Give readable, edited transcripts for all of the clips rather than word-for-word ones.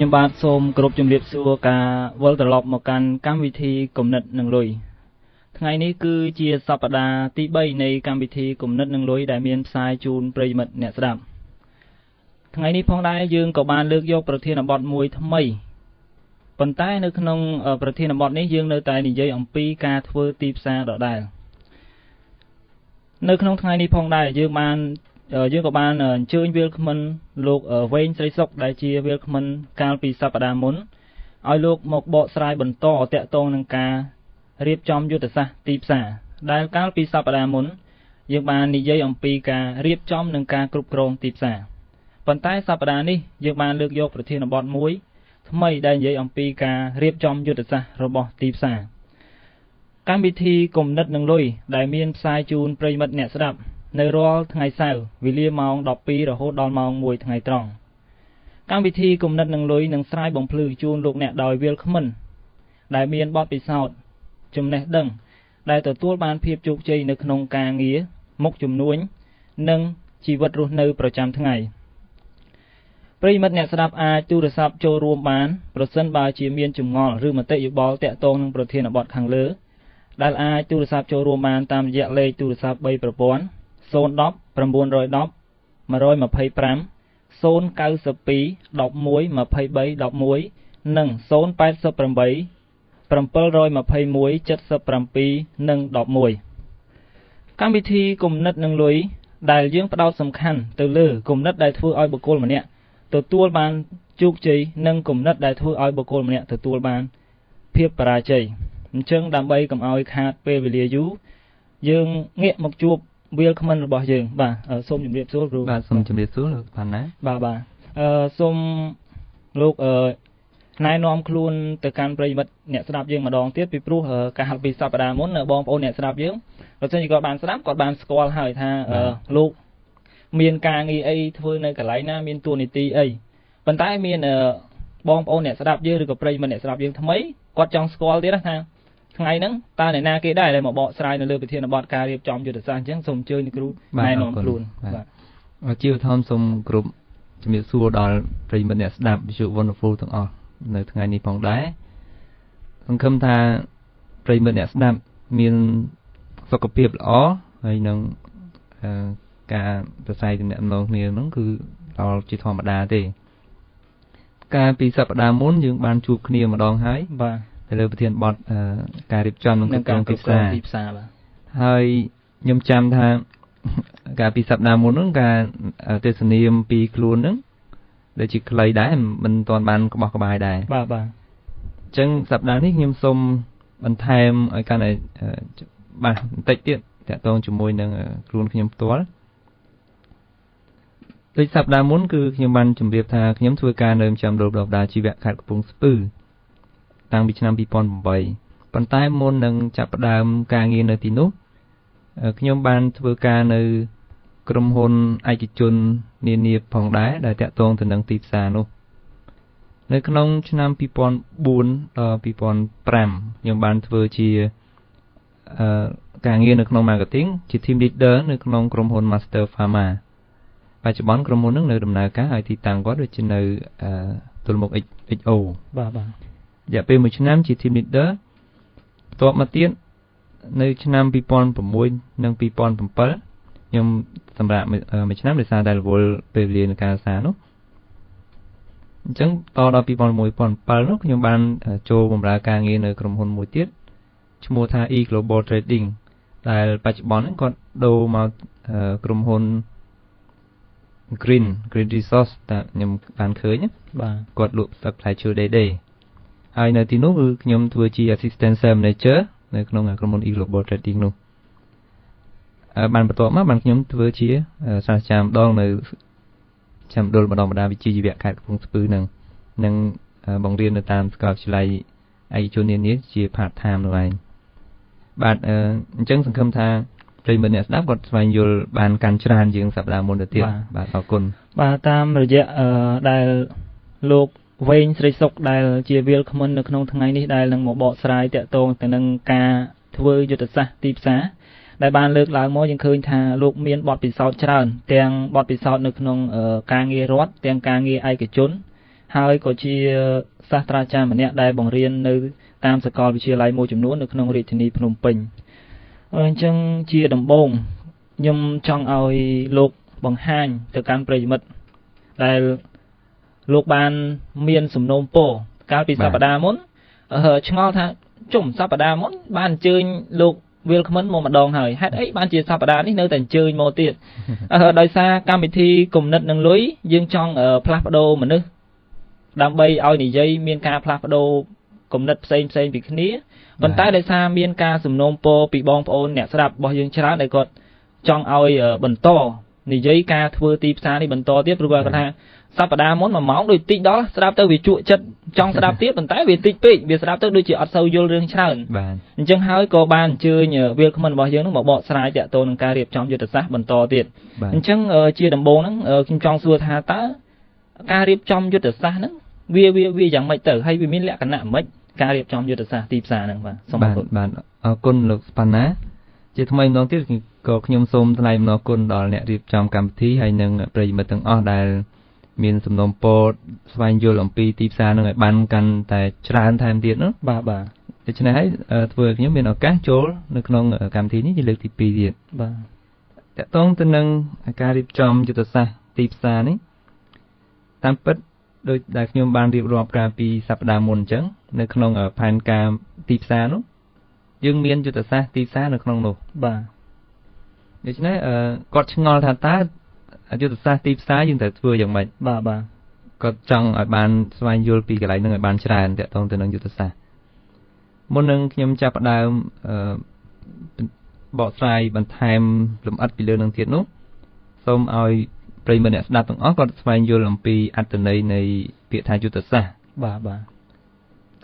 ខ្ញុំបាទសូមគោរពជំរាបសួរការវិលត្រឡប់មកកាន់កម្មវិធីគំនិតនឹងលុយថ្ងៃនេះគឺជាសប្តាហ៍ទី3នៃកម្មវិធីគំនិតនឹងលុយដែលមានផ្សាយជូនប្រិយមិត្តអ្នកស្ដាប់ថ្ងៃនេះផងដែរយើងក៏បានលើកយកប្រធានបទមួយថ្មីប៉ុន្តែនៅក្នុងប្រធានបទនេះយើងនៅតែនិយាយអំពីការធ្វើទីផ្សារដដែលនៅក្នុងថ្ងៃនេះផងដែរយើងក៏បានអញ្ជើញវាលក្មិនលោកវែងស្រីសុកដែលជាវាលក្មិនកាលពីសប្តាហ៍មុនឲ្យលោកមកបកស្រាយបន្តតាក់ទងនឹងការរៀបចំយុទ្ធសាស្ត្រទីផ្សារដែលកាលពីសប្តាហ៍មុនយើងបាននិយាយអំពីការរៀបចំនិងការគ្រប់គ្រងទីផ្សារប៉ុន្តែសប្តាហ៍នេះយើងបានលើកយកប្រធានបទមួយថ្មីដែលនិយាយអំពីការរៀបចំយុទ្ធសាស្ត្ររបស់ទីផ្សារកម្មវិធីគំនិតនឹងលុយដែលមានផ្សាយជូនប្រិយមិត្តអ្នកស្ដាប់នៅរាល់ថ្ងៃសៅរ៍វេលាម៉ោង 12 រហូតដល់ម៉ោង 1 ថ្ងៃត្រង់កម្មវិធីគំនិតនឹងលុយនឹងស្រាយបំភ្លឺជូនលោកអ្នកដោយវាលក្មិនដែលមានបទពិសោធន៍ចំណេះដឹងដែលទទួលបានភាពជោគជ័យនៅក្នុងការងារមុខជំនួញនិងជីវិតរស់នៅប្រចាំថ្ងៃប្រិយមិត្តអ្នកស្ដាប់អាចទូរស័ព្ទចូលរួមបានប្រសិនបើជាមានចម្ងល់ឬមតិយោបល់ទាក់ទងនឹងប្រធានបទខាងលើដែលអាចទូរស័ព្ទចូលរួមបានតាមរយៈលេខទូរស័ព្ទ3ប្រព័ន្ធ010 910 125 092 11 23 11និង088 721 77និង11កម្មវិធីគំនិតនឹងលុយដែលយើងផ្ដោតសំខាន់ទៅលើគំនិតដែលធ្វើឲ្យបុគ្គលម្នាក់ទទួលបានជោគជ័យនិងគំនិតដែលធ្វើឲ្យបុគ្គលម្នាក់ទទួលបានភាពបរាជ័យអញ្ចឹងដើម្បីកុំឲ្យខាតពេលវេលាយូរយើងងាកមកជួបវាលក្មិនរបស់យើងបាទសូមជម្រាបសួរគ្រូបាទសូមជម្រាបសួរលោកផាន់ណាបាទសូមលោកណែនាំខ្លួនទៅកាន់ប្រិយមិត្តអ្នកស្ដាប់យើងម្ដងទៀតពីព្រោះកាលពីសប្តាហ៍មុនបងប្អូនអ្នកស្ដាប់យើងបើសិនជាគាត់បានស្ដាប់គាត់បានស្គាល់ហើយថាលោកមានការងារអីធ្វើនៅកន្លែងណាមានតួនាទីអីប៉ុន្តែមានបងប្អូនអ្នកស្ដាប់យើងឬក៏ប្រិយមិត្តអ្នកស្ដាប់យើងថ្មីគាត់ចង់ស្គាល់ទៀតថាថ្ងៃហ្នឹងតើអ្នកណាគេដែរដែលមកបកស្រាយនៅលើប្រធានបទការរៀបចំយុទ្ធសាស្ត្រអញ្ចឹងសូមអញ្ជើញលោកគ្រូណែនាំខ្លួនបាទជាឧទាហរណ៍សូមគ្រប់ជំរាបសួរដល់ប្រិយមិត្តអ្នកស្ដាប់វិទ្យុ Wonderful ទាំងអស់នៅថ្ងៃនេះផងដែរសង្ឃឹមថាប្រិយមិត្តអ្នកស្ដាប់មានសុខភាពល្អហើយនឹងការប្រស័យទំនាក់ទំនងគ្នាហ្នឹងគឺដល់ជាធម្មតាទេកាលពីសប្តាហ៍មុនយើងបានជួបគ្នាម្ដងហើយបាទទៅលើប្រធានបទការរៀបចំនិងគ្រប់គ្រងទីផ្សារបាទហើយខ្ញុំចាំថាកាលពីសប្តាហ៍មុនហ្នឹងការទេសនាពីខ្លួនហ្នឹងដែលជាខ្លីដែរមិនទាន់បានក្បោះក្បាយដែរបាទអញ្ចឹងសប្តាហ៍នេះខ្ញុំសូមបន្ថែមឲ្យកាន់តែបាទបន្តិចទៀតតាក់ទងជាមួយនឹងខ្លួនខ្ញុំផ្ទាល់ដូចសប្តាហ៍មុនគឺខ្ញុំបានជម្រាបថាខ្ញុំធ្វើការនៅចំដុលបដាជីវៈខេត្តកំពង់ស្ពឺតាំងពីឆ្នាំ2008ប៉ុន្តែមុននឹងចាប់ផ្ដើមការងារនៅទីនោះខ្ញុំបានធ្វើការនៅក្រុមហ៊ុនឯកជននានាផងដែរដែលតាក់ទងទៅនឹងទីផ្សារនោះនៅក្នុងឆ្នាំ2004ដល់2005ខ្ញុំបានធ្វើជាការងារនៅក្នុង marketing ជា team leader នៅក្នុងក្រុមហ៊ុន Master Pharma បច្ចុប្បន្នក្រុមហ៊ុននឹងនៅដំណើរការឲ្យទីតាំងគាត់ដូចជានៅទល់មុខ XO បាទរយៈពេល1ឆ្នាំជា team leader បន្ទាប់មកទៀតនៅឆ្នាំ2006និង2007ខ្ញុំសម្រាប់មួយឆ្នាំដោយសារតែរវល់ពេលវេលានៃការសិក្សានោះអញ្ចឹងតដល់2006 2007នោះខ្ញុំបានចូលបម្រើការងារនៅក្រុមហ៊ុនមួយទៀតឈ្មោះថា E Global Trading ដែលបច្ចុប្បន្នគាត់ដូរមកក្រុមហ៊ុន Green Resource តែខ្ញុំបានឃើញបាទគាត់លក់ទឹកផ្លែឈើដេៗហើយនៅទីនោះគឺខ្ញុំធ្វើជា Assistant Sales Manager នៅក្នុងក្រុមហ៊ុន E Global Trading នោះបានបន្ទាប់មកបានខ្ញុំធ្វើជាសាស្ត្រាចារ្យម្ដងនៅចាំដុលបណ្ដុះបណ្ដាលវិជ្ជាជីវៈខេត្តកំពង់ស្ពឺនឹងបង្រៀននៅតាមសាកលវិទ្យាល័យឯកជននានាជា part time នោះឯងបាទអញ្ចឹងសង្ឃឹមថាប្រិយមិត្តអ្នកស្ដាប់គាត់ស្វែងយល់បានកាន់ច្រើនជាងសប្ដាហ៍មុនទៅទៀតបាទអរគុណបាទតាមរយៈដែលលោកវែងស្រីសុកដែលជាវាលក្មិននៅក្នុងថ្ងៃនេះដែលនឹងមកបកស្រាយតាក់ទងទៅនឹងការធ្វើយុទ្ធសាស្ត្រទីផ្សារដែលបានលើកឡើងមកយើងឃើញថាលោកមានបទពិសោធន៍ច្រើនទាំងបទពិសោធន៍នៅក្នុងការងាររដ្ឋទាំងការងារឯកជន ហើយក៏ជាសាស្ត្រាចារ្យម្នាក់ដែលបង្រៀននៅតាមសាកលវិទ្យាល័យមួយចំនួននៅក្នុងរាជធានីភ្នំពេញអញ្ចឹងជាដំបូងខ្ញុំចង់ឲ្យលោកបង្ហាញទៅកាន់ប្រិយមិត្តដែលលោកបានមានសំណូមពរកាលពីសប្តាហ៍មុនឆ្ងល់ថាជុំសប្តាហ៍មុនបានអញ្ជើញលោកវិលក្មិនមកម្ដងហើយហេតុអីបានជាសប្តាហ៍នេះនៅតែអញ្ជើញមកទៀតដោយសារកម្មវិធីគំនិតនឹងលុយយើងចង់ផ្លាស់ប្ដូរមនុស្សដើម្បីឲ្យនិយាយមានការផ្លាស់ប្ដូរគំនិតផ្សេងពីគ្នាប៉ុន្តែដោយសារមានការសំណូមពរពីបងប្អូនអ្នកស្ដាប់របស់យើងច្រើនដែលគាត់ចង់ឲ្យបន្តនិយាយការធ្វើទីផ្សារនេះបន្តទៀតព្រោះគាត់ថាសប្តាហ៍មុន1ម៉ោងដូចតិចដល់ស្ដាប់ទៅវាជក់ចិត្តចង់ស្ដាប់ទៀតប៉ុន្តែវាតិចពេកវាស្ដាប់ទៅដូចជាអត់សូវយល់រឿងច្រើនបាទអញ្ចឹងហើយក៏បានអញ្ជើញវាលក្មិនរបស់យើងនឹងមកបកស្រាយតាក់ទងនឹងការរៀបចំយុទ្ធសាស្ត្របន្តទៀតអញ្ចឹងជាដំបូងហ្នឹងខ្ញុំចង់សួរថាតើការរៀបចំយុទ្ធសាស្ត្រហ្នឹងវាយ៉ាងម៉េចទៅហើយវាមានលក្ខណៈម៉េចការរៀបចំយុទ្ធសាស្ត្រទីផ្សារហ្នឹងបាទសូមអរគុណបាទអរគុណលោកស្ប៉ាណាជាថ្មីម្ដងទៀតក៏ខ្ញុំសូមថ្លែងអំណរគុណដល់អ្នករៀបចំកម្មវិធីហើយនិងប្រិយមិត្តទាំងអស់ដែលមានសំណូមពរស្វែងយល់អំពីទីផ្សារនឹងឲ្យបានកាន់តែច្រើនថែមទៀតណាបាទដូច្នេះហើយធ្វើឲ្យខ្ញុំមានឱកាសចូលនៅក្នុងកម្មវិធីនេះជាលើកទី2ទៀតបាទតកតងទៅនឹងការរៀបចំយុទ្ធសាស្ត្រទីផ្សារនេះតាមពិតដោយដែលខ្ញុំបានរៀបរាប់កាលពីសប្តាហ៍មុនអញ្ចឹងនៅក្នុងផែនការទីផ្សារនោះយើងមានយុទ្ធសាស្ត្រទីផ្សារនៅក្នុងនោះបាទដូច្នេះគាត់ឆ្ងល់ថាតើយុទ្ធសាស្ត្រទីផ្សារយើងត្រូវធ្វើយ៉ាងម៉េចបាទគាត់ចង់ឲ្យបានស្វែងយល់ពីកន្លែងហ្នឹងឲ្យបានច្រើនតកតងទៅនឹងយុទ្ធសាស្ត្រមុននឹងខ្ញុំចាប់ផ្ដើមបកស្រាយបន្ថែមលម្អិតពីលើនឹងទៀតនោះសូមឲ្យប្រិយមិត្តអ្នកស្ដាប់ទាំងអស់គាត់ស្វែងយល់អំពីអត្ថន័យនៃពាក្យថាយុទ្ធសាស្ត្របាទ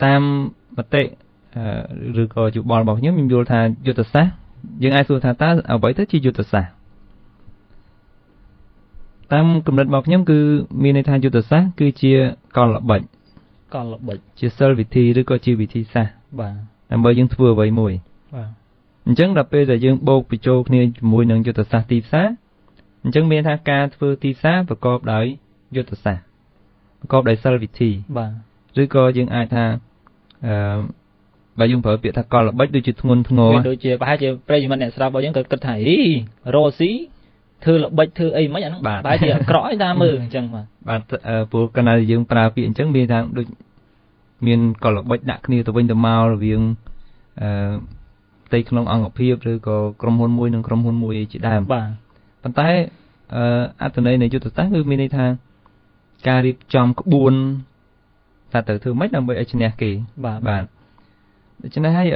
តាមមតិឬក៏យោបល់របស់ខ្ញុំយល់ថាយុទ្ធសាស្ត្រយើងអាចសួរថាតើអ្វីទៅជាយុទ្ធសាស្ត្រតាមគំនិតរបស់ខ្ញុំគឺមានន័យថាយុទ្ធសាស្ត្រគឺជាកលល្បិចជាសិលវិធីឬក៏ជាវិធីសាស្ត្របាទដើម្បីយើងធ្វើអ្វីមួយបាទអញ្ចឹងដល់ពេលដែលយើងបូកបញ្ចូលគ្នាជាមួយនឹងយុទ្ធសាស្ត្រទីផ្សារអញ្ចឹងមានថាការធ្វើទីផ្សារប្រកបដោយយុទ្ធសាស្ត្រប្រកបដោយសិលវិធីបាទឬក៏យើងអាចថាបើយើងប្រើពាក្យថាកលល្បិចដូចជាធ្ងន់ធ្ងរដូចជាប្រហែលជាប្រិយមិត្តអ្នកស្ដាប់របស់យើងក៏គិតថារ៉ូស៊ីធ្វើល្បិចធ្វើអីមិនអាហ្នឹងបែរជាអាក្រក់ឯតាមមើលអញ្ចឹងបាទព្រោះកាលណាយើងប្រើពាក្យអញ្ចឹងមានថាដូចមានកលល្បិចដាក់គ្នាទៅវិញទៅមករវាងផ្ទៃក្នុងអង្គភាពឬក៏ក្រុមហ៊ុនមួយនិងក្រុមហ៊ុនមួយជាដើមបាទប៉ុន្តែអត្ថន័យនៃយុទ្ធសាស្ត្រគឺមានន័យថាការរៀបចំក្បួនថាទៅធ្វើម៉េចដើម្បីឲ្យឈ្នះគេបាទដូច្នេះហើយ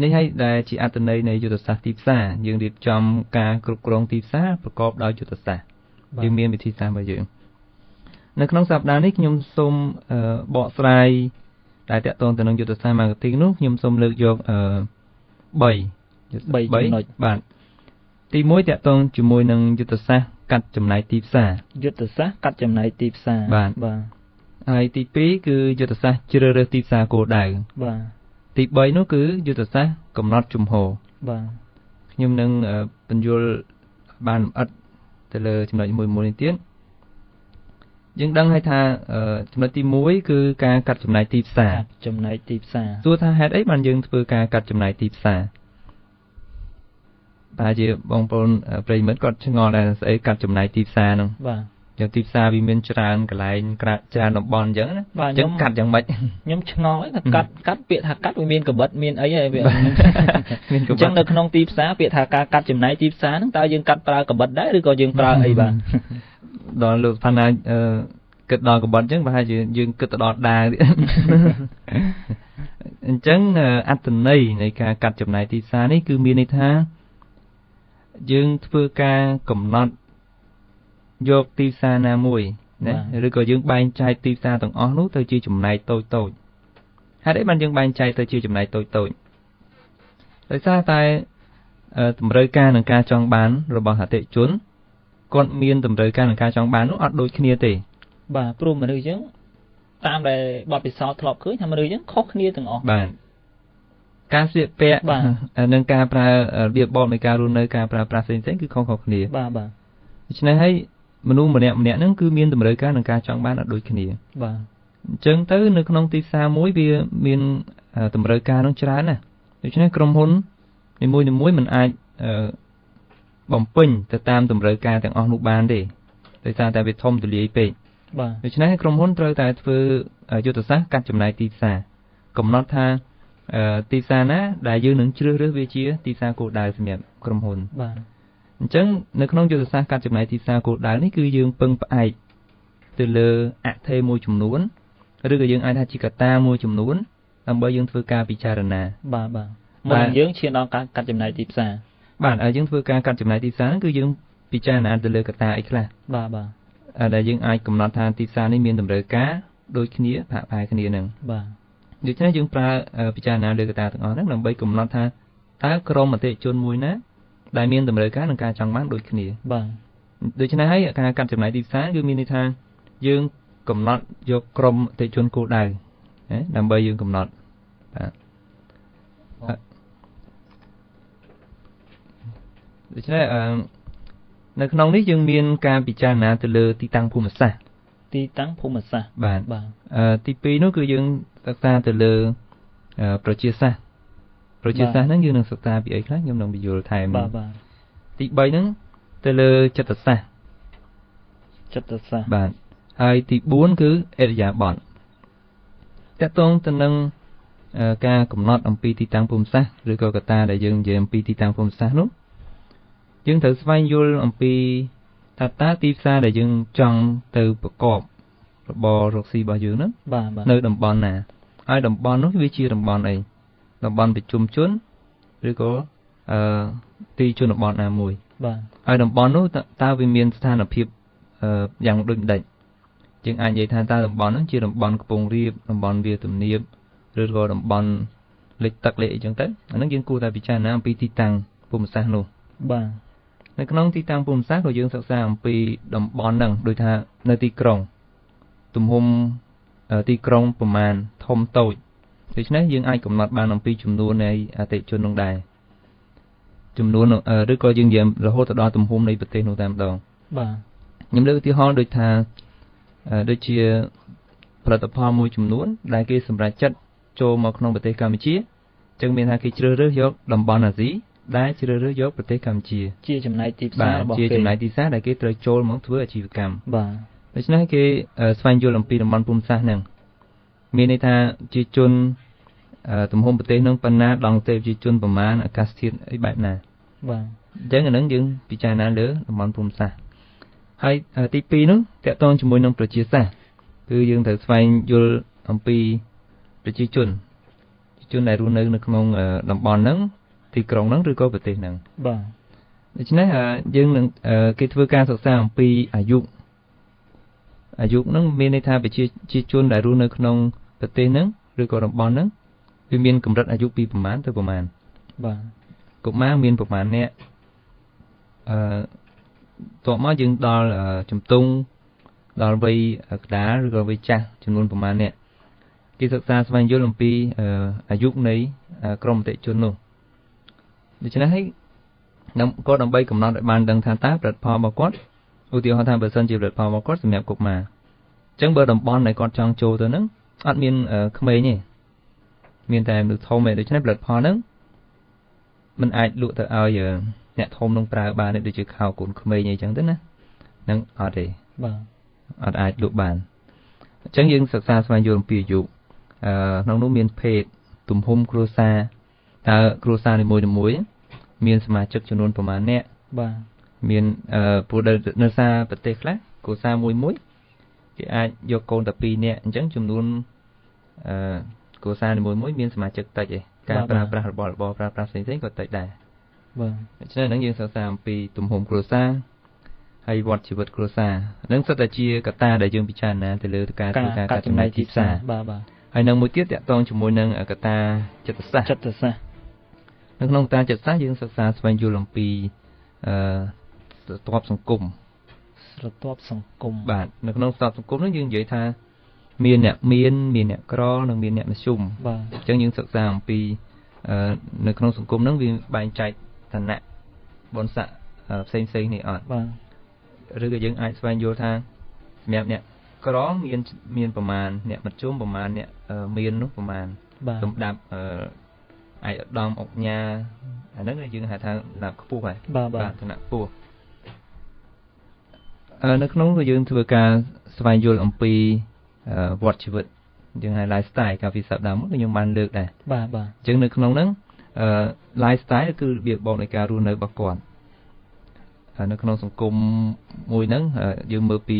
នេះហើយដែលជាអត្ថន័យនៃយុទ្ធសាស្ត្រទីផ្សារយើងរៀបចំការគ្រប់គ្រងទីផ្សារប្រកបដោយយុទ្ធសាស្ត្រយើងមានវិធីសាស្ត្ររបស់យើងនៅក្នុងសប្តាហ៍នេះខ្ញុំសូមបកស្រាយដែលតាក់ទងទៅនឹងយុទ្ធសាស្ត្រ marketing នោះខ្ញុំសូមលើកយក3ចំណុចបាទទី1តាក់ទងជាមួយនឹងយុទ្ធសាស្ត្រកាត់ចំណាយទីផ្សារបាទហើយទី2គឺយុទ្ធសាស្ត្រជ្រើសរើសទីផ្សារគោលដៅបាទទី3នោះគឺយុទ្ធសាស្ត្រកំណត់ជំហរបាទខ្ញុំនឹងបញ្យល់បានលម្អិតទៅលើចំណុចមួយនេះទៀតយើងដឹងហើយថាចំណុចទី1គឺការកាត់ចំណាយទីផ្សារសួរថាហេតុអីបានយើងធ្វើការកាត់ចំណាយទីផ្សារតែជាបងប្អូនប្រិយមិត្តគាត់ឆ្ងល់ដែរស្អីកាត់ចំណាយទីផ្សារហ្នឹងបាទយ៉ាងទីផ្សារវាមានច្រើនកន្លែងច្រើនតំបន់អញ្ចឹងណាអញ្ចឹងកាត់យ៉ាងម៉េចខ្ញុំឆ្ងល់ថាកាត់ពាក្យថាកាត់វាមានកបិតមានអីហើយវាអញ្ចឹងនៅក្នុងទីផ្សារពាក្យថាការកាត់ចំណាយទីផ្សារហ្នឹងតើយើងកាត់ប្រើកបិតដែរឬក៏យើងប្រើអីបាទដល់លោកផាណាគិតដល់កបិតអញ្ចឹងប្រហែលជាយើងគិតទៅដល់ដាវទៀតអញ្ចឹងអត្ថន័យនៃការកាត់ចំណាយទីផ្សារនេះគឺមានន័យថាយើងធ្វើការកំណត់យកទីផ្សារណាមួយណាឬក៏យើងបែងចែកទីផ្សារទាំងអស់នោះទៅជាចំណែកតូចហេតុអីបានយើងបែងចែកទៅជាចំណែកតូចដោយសារតែតម្រូវការនិងការចង់បានរបស់អតិថិជនគាត់មានតម្រូវការនិងការចង់បាននោះអត់ដូចគ្នាទេបាទព្រោះមនុស្សយើងតាមដែលបទពិសោធន៍ធ្លាប់ឃើញថាមនុស្សយើងខុសគ្នាទាំងអស់បាទការស្លៀកពាក់និងការប្រើរបៀបបបនៃការរស់នៅការប្រើប្រាស់ផ្សេងៗគឺខុសៗគ្នាបាទដូច្នេះហើយមនុស្សម្នាក់ហ្នឹងគឺមានតម្រូវការនិងការចង់បានអត់ដូចគ្នាបាទ ចឹងទៅនៅក្នុងទីផ្សារមួយវាមានតម្រូវការនឹងច្រើនណាស់ដូច្នេះក្រុមហ៊ុននីមួយៗមិនអាចបំពេញទៅតាមតម្រូវការទាំងអស់នោះបានទេដោយសារតែវាធំទូលាយពេកបាទដូច្នេះក្រុមហ៊ុនត្រូវតែធ្វើយុទ្ធសាស្ត្រកាត់ចំណាយទីផ្សារកំណត់ថាទីផ្សារណាដែលយើងនឹងជ្រើសរើសវាជាទីផ្សារគោលដៅសម្រាប់ក្រុមហ៊ុនបាទអញ្ចឹងនៅក្នុងយុទ្ធសាស្ត្រកាត់ចំណាយទីផ្សារគោលដៅនេះគឺយើងពឹងផ្អែកទៅលើអថេមួយចំនួនឬក៏យើងអាចថាជាកត្តាមួយចំនួនដើម្បីយើងធ្វើការពិចារណាបាទមុនយើងឈានដល់ការកាត់ចំណាយទីផ្សារបាទយើងធ្វើការកាត់ចំណាយទីផ្សារហ្នឹងគឺយើងពិចារណាទៅលើកត្តាអីខ្លះបាទដែលយើងអាចកំណត់ថាទីផ្សារនេះមានតម្រូវការដូចគ្នាប្រហែលគ្នាហ្នឹងបាទដូច្នេះយើងប្រើពិចារណាលើកត្តាទាំងអស់ហ្នឹងដើម្បីកំណត់ថាតើក្រុមអតិថិជនមួយណាដែលមានតម្រូវការនិងការចង់បានដូចគ្នាបាទដូច្នេះហើយការកាត់ចំណាយទីផ្សារគឺមានន័យថាយើងកំណត់យកក្រុមអតិថិជនគោលដៅដើម្បីយើងកំណត់បាទដូច្នេះនៅក្នុងនេះយើងមានការពិចារណាទៅលើទីតាំងភូមិសាស្ត្របាទទី2នោះគឺយើងសិក្សាទៅលើប្រជាសាស្ត្រហ្នឹងយើងនឹងសិក្សាពីអីខ្លះខ្ញុំនឹងបញ្យល់ថែមបាទទី3ហ្នឹងទៅលើចិត្តសាស្ត្របាទហើយទី4គឺអរិយាប័ត្រតកតងទៅនឹងការកំណត់អំពីទីតាំងភូមិសាស្ត្រឬក៏កត្តាដែលយើងនិយាយអំពីទីតាំងភូមិសាស្ត្រនោះយើងត្រូវស្វែងយល់អំពីថាតើទីផ្សារដែលយើងចង់ទៅប្រកបរបររកស៊ីរបស់យើងហ្នឹងនៅតំបន់ណាហើយតំបន់នោះវាជាតំបន់អីតំបន់ប្រជុំជនឬក៏ទីជនបទណាមួយបាទហើយតំបន់នោះតើវាមានស្ថានភាពយ៉ាងដូចម្ដេចយើងអាចនិយាយថាតើតំបន់ហ្នឹងជាតំបន់កំពង់រាបតំបន់វាលទំនាបឬក៏តំបន់លិចទឹកលិចអីចឹងទៅអាហ្នឹងយើងគួរតែពិចារណាអំពីទីតាំងភូមិសាស្ត្រនោះបាទនៅក្នុងទីតាំងភូមិសាស្ត្រក៏យើងសិក្សាអំពីតំបន់ហ្នឹងដូចថានៅទីក្រុងទំហំទីក្រុងប្រមាណធំតូចដូច្នេះយើងអាចកំណត់បានអំពីចំនួននៃអតិថិជននោះដែរចំនួនឬក៏យើងនិយាយរហូតដល់ទំហំនៃប្រទេសនោះតែម្ដងបាទខ្ញុំលើកឧទាហរណ៍ដូចថាដូចជាផលិតផលមួយចំនួនដែលគេសម្រេចចិត្តចូលមកក្នុងប្រទេសកម្ពុជាអញ្ចឹងមានថាគេជ្រើសរើសយកតំបន់អាស៊ីដែលជ្រើសរើសយកប្រទេសកម្ពុជាជាចំណែកទីផ្សាររបស់គេជាចំណែកទីផ្សារដែលគេត្រូវចូលមកធ្វើអាជីវកម្មបាទដូច្នេះគេស្វែងយល់អំពីតំបន់ភូមិសាស្ត្រហ្នឹងមានន័យថាជាជនទំហំប្រទេសហ្នឹងប៉ុណ្ណាដងទេជាជនប្រមាណអាកាសធាតុអីបែបណាបាទអញ្ចឹងអាហ្នឹងយើងពិចារណាលើតំបន់ភូមិសាស្ត្រហើយទី2នោះតកតងជាមួយនឹងប្រជាសាស្ត្រគឺយើងត្រូវស្វែងយល់អំពីប្រជាជនដែលរស់នៅក្នុងតំបន់ហ្នឹងទីក្រុងហ្នឹងឬក៏ប្រទេសហ្នឹងបាទដូច្នេះយើងនឹងគេធ្វើការសិក្សាអំពីអាយុហ្នឹងមានន័យថាប្រជាជនដែលរស់នៅក្នុងប្រទេសហ្នឹងឬក៏តំបន់ហ្នឹងវាមានកម្រិតអាយុពីប្រមាណទៅប្រមាណបាទកុមារមានប្រមាណអ្នកតបមកយើងដល់ជំទង់ដល់វ័យកណ្ដាលឬក៏វ័យចាស់ចំនួនប្រមាណអ្នកគេសិក្សាស្វែងយល់អំពីអាយុនៃក្រុមអតិថិជននោះដូច្នេះហើយក៏ដើម្បីកំណត់ឲ្យបានដឹងថាតើផលិតផលរបស់គាត់ឧទាហរណ៍ថាបើសិនជាផលិតផលរបស់គាត់សម្រាប់កុមារអញ្ចឹងបើតំបន់ដែលគាត់ចង់ចូលទៅហ្នឹងអត់មានក្មេងទេមានតែមនុស្សធំទេដូច្នេះផលិតផលហ្នឹងมันអាចលក់ទៅឲ្យអ្នកធំនឹងប្រើបានទេដូចជាខោកូនក្មេងអីចឹងទៅណាហ្នឹងអត់ទេបាទអត់អាចលក់បានអញ្ចឹងយើងសិក្សាស្វែងយល់អំពីអាយុក្នុងនោះមានភេទទំហំគ្រួសារតើគ្រួសារនីមួយៗមានសមាជិកចំនួនប្រមាណអ្នកបាទមានព្រោះនៅសារប្រទេសខ្លះគ្រួសារមួយគេអាចយកកូនតែ2នាក់អញ្ចឹងចំនួនគ្រួសារនីមួយៗមានសមាជិកតិចឯងការប្រើប្រាស់របស់ប្រើប្រាស់ផ្សេងៗក៏តិចដែរបាទដូច្នេះហ្នឹងយើងសិក្សាអំពីទំហំគ្រួសារហើយវដ្តជីវិតគ្រួសារហ្នឹងសុទ្ធតែជាកត្តាដែលយើងពិចារណាទៅលើការធ្វើការកាត់ចំណាយទីផ្សារបាទហើយនឹងមួយទៀតតកតងជាមួយនឹងកត្តាចិត្តសាស្ត្រនៅក្នុងកត្តាចិត្តសាស្ត្រយើងសិក្សាស្វែងយល់អំពីស្រទាប់សង្គមបាទនៅក្នុងស្រទាប់សង្គមនោះយើងនិយាយថាមានអ្នកមានអ្នកក្រនិងមានអ្នកមធ្យមបាទអញ្ចឹងយើងសិក្សាអំពីនៅក្នុងសង្គមហ្នឹងវាបែងចែកឋានៈបុណ្យស័ក្តិផ្សេងនេះអត់បាទឬក៏យើងអាចស្វែងយល់ថាសម្រាប់អ្នក ក្រមានប្រមាណអ្នកមធ្យមប្រមាណអ្នកមាននោះប្រមាណសម្រាប់ឯកឧត្តមអុកញ៉ាអាហ្នឹងយើងហៅថាដល់ខ្ពស់ហើយបាទឋានៈខ្ពស់នៅក្នុងយើងធ្វើការស្វែងយល់អំពីវត្តជីវិតយើងហៅ lifestyle កាលពីសប្តាហ៍មុនខ្ញុំបានលើកដែរបាទអញ្ចឹងនៅក្នុងហ្នឹងlifestyle គឺរបៀបបនៃការរស់នៅរបស់គាត់នៅក្នុងសង្គមមួយហ្នឹងយើងមើលពី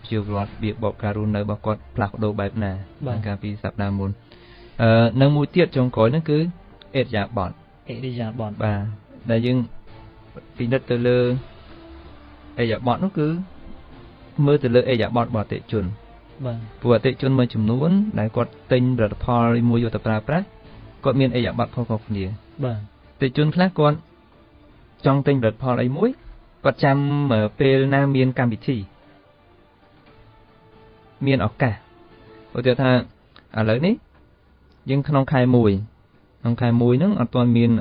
ជាវត្តរបៀបបបការរស់នៅរបស់គាត់ផ្លាស់ប្ដូរបែបណាកាលពីសប្តាហ៍មុននៅមួយទៀតចុងក្រោយហ្នឹងគឺអេរយាប័តបាទដែលយើងពិនិត្យទៅលើអេរយាប័តនោះគឺមើលទៅលើអេរយាប័តរបស់អតិថិជនបាទព្រោះអតិថិជនមួយចំនួនដែលគាត់ទិញផលិតផលមួយយកទៅប្រើប្រាស់គាត់មានអេរយាប័តខុសៗគ្នាបាទអតិថិជនខ្លះគាត់ចង់ទិញផលិតផលអីមួយគាត់ចាំពេលណាមានកម្មវិធីមានឱកាសឧទាហរណ៍ថាឥឡូវនេះយើងក្នុងខែ1ហ្នឹងអត់ទាន់មាន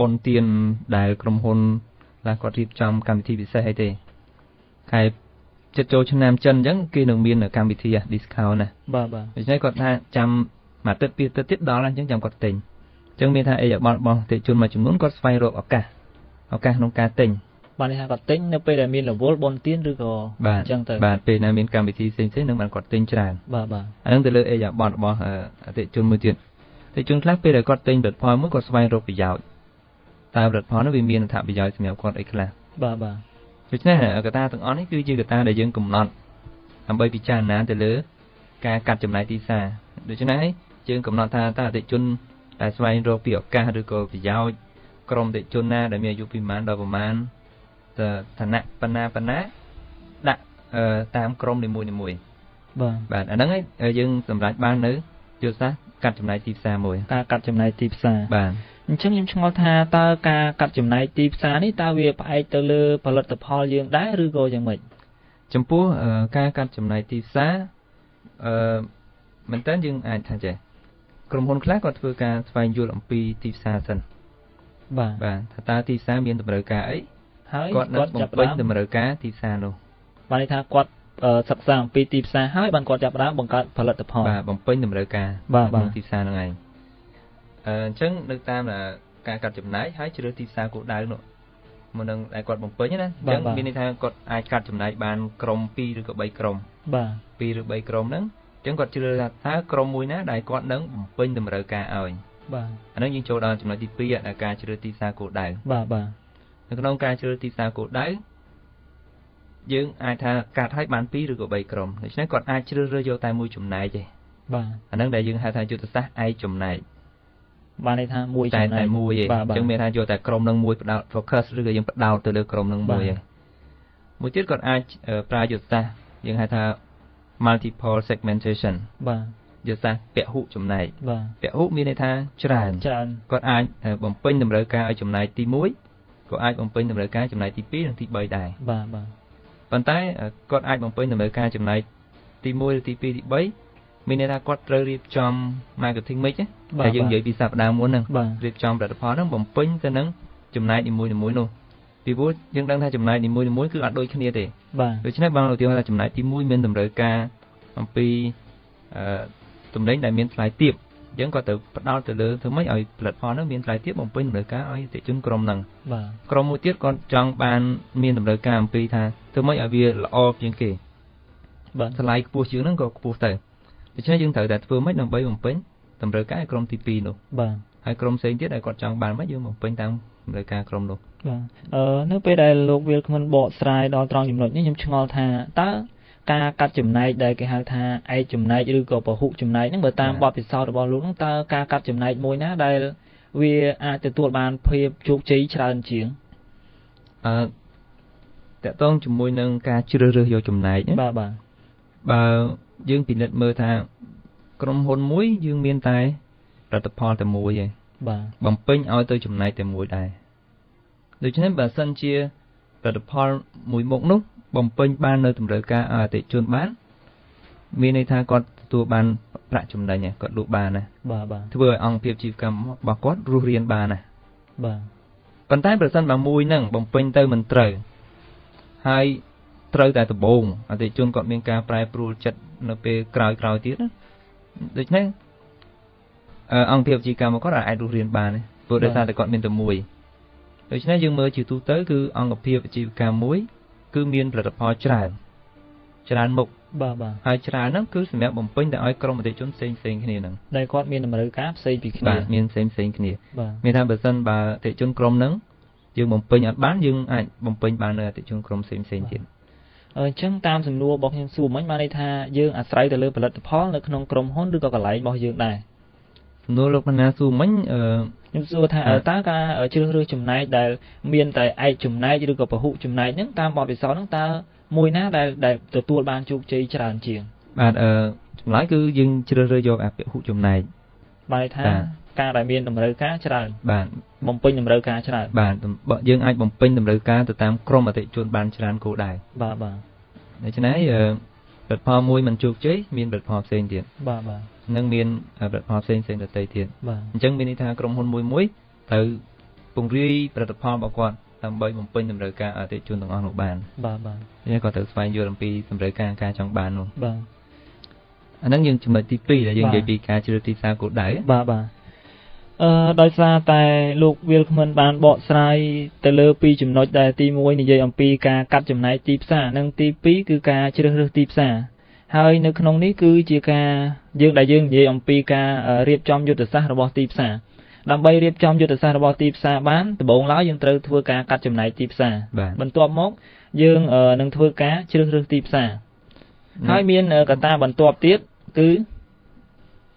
បុណ្យទានដែលក្រុមហ៊ុនដែលគាត់រៀបចំកម្មវិធីពិសេសអីទេខែចិត្តចូលឆ្នាំចិនអញ្ចឹងគេនឹងមានកម្មវិធី discount ណាបាទដូច្នេះគាត់ថាចាំមួយអាទិត្យពីរអាទិត្យទៀតដល់អញ្ចឹងចាំគាត់ទិញអញ្ចឹងមានថាអេរយាប័តរបស់អតិថិជនមួយចំនួនគាត់ស្វែងរកឱកាសក្នុងការទិញបាទនេះថាគាត់ទិញនៅពេលដែលមានរវល់បុណ្យទានឬក៏អញ្ចឹងទៅបាទពេលណាមានកម្មវិធីផ្សេងៗនឹងបានគាត់ទិញច្រើនបាទអាហ្នឹងទៅលើអេរយាប័តរបស់អតិថិជនមួយទៀតអតិថិជនខ្លះពេលដែលគាត់ទិញផលិតផលមួយគាត់ស្វែងរកប្រយោជន៍តើផលិតផលនោះវាមានអត្ថប្រយោជន៍សម្រាប់គាត់អីខ្លះបាទដូច្នេះកត្តាទាំងអស់នេះគឺជាកត្តាដែលយើងកំណត់ដើម្បីពិចារណាទៅលើការកាត់ចំណាយទីផ្សារដូច្នេះយើងកំណត់ថាតើអតិថិជនដែលស្វែងរកពីឱកាសឬក៏ប្រយោជន៍ក្រុមអតិថិជនណាដែលមានអាយុពីប្រមាណដល់ប្រមាណឋានៈប៉ុណ្ណាដាក់តាមក្រុមនីមួយបាទអាហ្នឹងហើយយើងសម្រេចបាននៅយុទ្ធសាស្ត្រកាត់ចំណាយទីផ្សារមួយការកាត់ចំណាយទីផ្សារបាទអញ្ចឹងខ្ញុំឆ្ងល់ថាតើការកាត់ចំណាយទីផ្សារនេះតើវាផ្អែកទៅលើផលិតផលយើងដែរឬក៏យ៉ាងម៉េចចំពោះការកាត់ចំណាយទីផ្សារមែនតើយើងអាចថាចេះក្រុមហ៊ុនខ្លះគាត់ធ្វើការស្វែងយល់អំពីទីផ្សារសិនបាទថាតើទីផ្សារមានតម្រូវការអីហើយគាត់នឹងបំពេញតម្រូវការទីផ្សារនោះបានន័យថាគាត់សិក្សាអំពីទីផ្សារហើយបានគាត់ចាប់ផ្ដើមបង្កើតផលិតផលបាទបំពេញតម្រូវការក្នុងទីផ្សារហ្នឹងឯងអញ្ចឹងនៅតាមការកាត់ចំណាយហើយជ្រើសទីផ្សារគោលដៅនោះមុននឹងតែគាត់បំពេញណាអញ្ចឹងមានន័យថាគាត់អាចកាត់ចំណាយបានក្រុម2ឬក៏3ក្រុមបាទ2ឬ3ក្រុមហ្នឹងអញ្ចឹងគាត់ជ្រើសថាក្រុមមួយណាដែលគាត់នឹងបំពេញតម្រូវការឲ្យបាទអាហ្នឹងយើងចូលដល់ចំណុចទី2ដែលការជ្រើសទីផ្សារគោលដៅបាទនៅក្នុងការជ្រើសទីផ្សារគោលដៅយើងអាចថាកាត់ឲ្យបាន2ឬក៏3ក្រុមដូច្នេះគាត់អាចជ្រើសរើសយកតែមួយចំណែកទេបាទអាហ្នឹងដែលយើងហៅថាយុទ្ធសាស្ត្រឯកចំណែកបានន័យថាមួយចំណែកតែមួយទេអញ្ចឹងមានថាយកតែក្រុមនឹងមួយផ្ដោត focus ឬក៏យើងផ្ដោតទៅលើក្រុមនឹងមួយឯងមួយទៀតគាត់អាចប្រើយុទ្ធសាស្ត្រយើងហៅថា multiple segmentation បាទយុទ្ធសាស្ត្រពហុចំណែកបាទពហុមានន័យថាច្រើនគាត់អាចបំពេញតម្រូវការឲ្យចំណែកទី1ក៏អាចបំពេញតម្រូវការចំណែកទី2និងទី3ដែរបាទប៉ុន្តែគាត់អាចបំពេញតម្រូវការចំណែកទី1ឬទី2ទី3មានន័យថាគាត់ត្រូវរៀបចំ marketing mix ដែលយើងនិយាយពីសប្តាហ៍មុនហ្នឹងរៀបចំផលិតផលហ្នឹងបំពេញទៅនឹងចំណែកនីមួយៗនោះពីព្រោះយើងដឹងថាចំណែកនីមួយៗគឺអត់ដូចគ្នាទេដូច្នេះបងឧទាហរណ៍ថាចំណែកទី1មានតម្រូវការអំពីទំនិញដែលមានថ្លៃទាបយើងក៏ទៅផ្ដោតទៅលើធ្វើម៉េចឲ្យផលិតផលហ្នឹងមានថ្លៃទាបបំពេញតម្រូវការឲ្យអតិថិជនក្រុមហ្នឹងក្រុមមួយទៀតគាត់ចង់បានមានតម្រូវការអំពីថាធ្វើម៉េចឲ្យវាល្អជាងគេថ្លៃខ្ពស់ជាងហ្នឹងក៏ខ្ពស់ទៅដូច្នេះយើងត្រូវតែធ្វើម៉េចដើម្បីបំពេញតម្រូវការឲ្យក្រុមទី2នោះហើយក្រុមផ្សេងទៀតដែលគាត់ចង់បានម៉េចយើងបំពេញតាមតម្រូវការក្រុមនោះបាទនៅពេលដែលលោកវិលគ្មិនបកស្រាយដល់ត្រង់ចំណុចនេះខ្ញុំឆ្ងល់ថាតើការកាត់ចំណែកដែលគេហៅថាឯកចំណែកឬក៏ពហុចំណែកហ្នឹងបើតាមបទពិសោធន៍របស់លោកហ្នឹងតើការកាត់ចំណែកមួយណាដែលវាអាចទទួលបានភាពជោគជ័យច្រើនជាងតកតងជាមួយនឹងការជ្រើសរើសយកចំណែកបាទបើយើងពិនិត្យមើលថាក្រុមហ៊ុនមួយយើងមានតែផលិតផលតែមួយឯងបំពេញឲ្យទៅចំណែកតែមួយដែរដូច្នេះបើសិនជាផលិតផលមួយមុខនោះបំពេញបាននៅតម្រូវការឲ្យអតិថិជនបានមានន័យថាគាត់ទទួលបានប្រាក់ចំណេញគាត់លក់បានណាធ្វើឲ្យអង្គភាពជីវកម្មរបស់គាត់រស់រានបានណាប៉ុន្តែប្រសិនបើមួយហ្នឹងបំពេញទៅមិនត្រូវហើយ ត្រូវតែដំបូងអតិជនគាត់មានការប្រែប្រួលចិត្តនៅពេលក្រោយទៀតណាដូច្នេះអង្គភាពអាជីវកម្មគាត់អាចរស់រៀនបានព្រោះដោយសារតែគាត់មានតែមួយដូច្នេះយើងមើលជាទូទៅគឺអង្គភាពអាជីវកម្មមួយគឺមានផលិតផលច្រើនមុខបាទហើយច្រើនហ្នឹងគឺសម្រាប់បំពេញទៅឲ្យក្រុមអតិជនផ្សេងគ្នាហ្នឹងដែលគាត់មានតម្រូវការផ្សេងពីគ្នាបាទមានផ្សេងគ្នាមានថាបើសិនបើអតិជនក្រុមហ្នឹងយើងបំពេញអត់បានយើងអាចបំពេញបាននៅអតិជនក្រុមផ្សេងទៀតអញ្ចឹងតាមសំណួររបស់ខ្ញុំសួរមិញបានន័យថាយើងអាស្រ័យទៅលើផលិតផលនៅក្នុងក្រុមហ៊ុនឬក៏កន្លែងរបស់យើងដែរសំណួរលោកបណ្ណាសួរមិញខ្ញុំសួរថាតើការជ្រើសរើសចំណែកដែលមានតែឯកចំណែកឬក៏ពហុចំណែកហ្នឹងតាមបទពិសោធន៍ហ្នឹងតើមួយណាដែលទទួលបានជោគជ័យច្រើនជាងបាទចម្លើយគឺយើងជ្រើសរើសយកពហុចំណែកបានថាការដែលមានតម្រូវការច្រើនបាទបំពេញតម្រូវការច្រើនបាទយើងអាចបំពេញតម្រូវការទៅតាមក្រុមអតិថិជនបានច្រើនគោលដៅបាទដូច្នេះផលិតផលមួយមិនជោគជ័យមានផលិតផលផ្សេងទៀតបាទនឹងមានផលិតផលផ្សេងដទៃទៀតអញ្ចឹងមានន័យថាក្រុមហ៊ុនមួយត្រូវពង្រាយផលិតផលរបស់គាត់ដើម្បីបំពេញតម្រូវការអតិថិជនទាំងអស់នោះបានបាទនេះក៏ត្រូវស្វែងយល់អំពីតម្រូវការចង់បាននោះបាទអាហ្នឹងយើងចំណុចទី2ដែលយើងនិយាយពីការជ្រើសទីផ្សារគោលដៅបាទដោយសារតែលោកវិលក្មិនបានបកស្រាយទៅលើពីរចំណុចដែលទី1និយាយអំពីការកាត់ចំណែកទីផ្សារនិងទី2គឺការជ្រើសរើសទីផ្សារហើយនៅក្នុងនេះគឺជាការយើងនិយាយអំពីការរៀបចំយុទ្ធសាស្ត្ររបស់ទីផ្សារដើម្បីរៀបចំយុទ្ធសាស្ត្ររបស់ទីផ្សារបានដំបូងឡើយយើងត្រូវធ្វើការកាត់ចំណែកទីផ្សារបន្ទាប់មកយើងនឹងធ្វើការជ្រើសរើសទីផ្សារហើយមានកត្តាបន្ទាប់ទៀតគឺ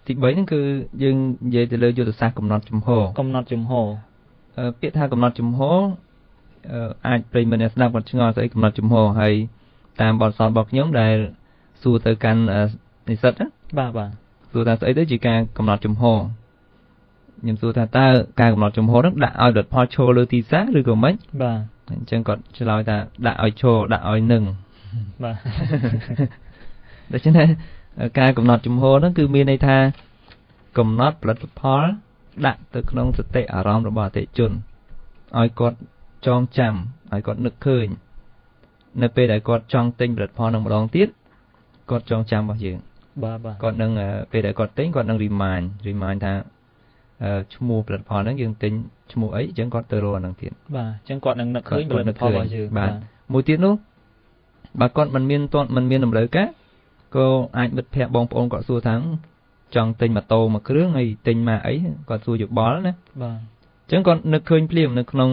ទី3ហ្នឹងគឺយើងនិយាយទៅលើយុទ្ធសាស្ត្រកំណត់ជំហរពាក្យថាកំណត់ជំហរអាចប្រិយមិត្តអ្នកស្ដាប់គាត់ឆ្ងល់ស្អីកំណត់ជំហរហើយតាមបទសររបស់ខ្ញុំដែលសួរទៅកាន់និស្សិតណាបាទសួរថាស្អីទៅជាការកំណត់ជំហរខ្ញុំសួរថាតើការកំណត់ជំហរហ្នឹងដាក់ឲ្យផលិតផលឈរលើទីផ្សារឬក៏មិនបាទអញ្ចឹងគាត់ឆ្លើយថាដាក់ឲ្យឈរដាក់ឲ្យនឹងបាទដូច្នេះការកំណត់ជំហរហ្នឹងគឺមានន័យថាកំណត់ផលិតផលដាក់ទៅក្នុងសតិអារម្មណ៍របស់អតិថិជនឲ្យគាត់ចងចាំឲ្យគាត់នឹកឃើញនៅពេលដែលគាត់ចង់ទិញផលិតផលនឹងម្ដងទៀតគាត់ចងចាំរបស់យើងបាទគាត់នឹងពេលដែលគាត់ទិញគាត់នឹង remind ថាឈ្មោះផលិតផលហ្នឹងយើងទិញឈ្មោះអីអញ្ចឹងគាត់ទៅរកអាហ្នឹងទៀតបាទអញ្ចឹងគាត់នឹងនឹកឃើញផលិតផលរបស់យើងបាទមួយទៀតនោះបើគាត់មិនមានតម្រូវការក៏អាចមិត្តភ័ក្តិបងប្អូនគាត់សួរថាចង់ទិញម៉ូតូមួយគ្រឿងហើយទិញមកអីគាត់សួរយោបល់ណាបាទអញ្ចឹងគាត់នឹកឃើញភ្លាមនៅក្នុង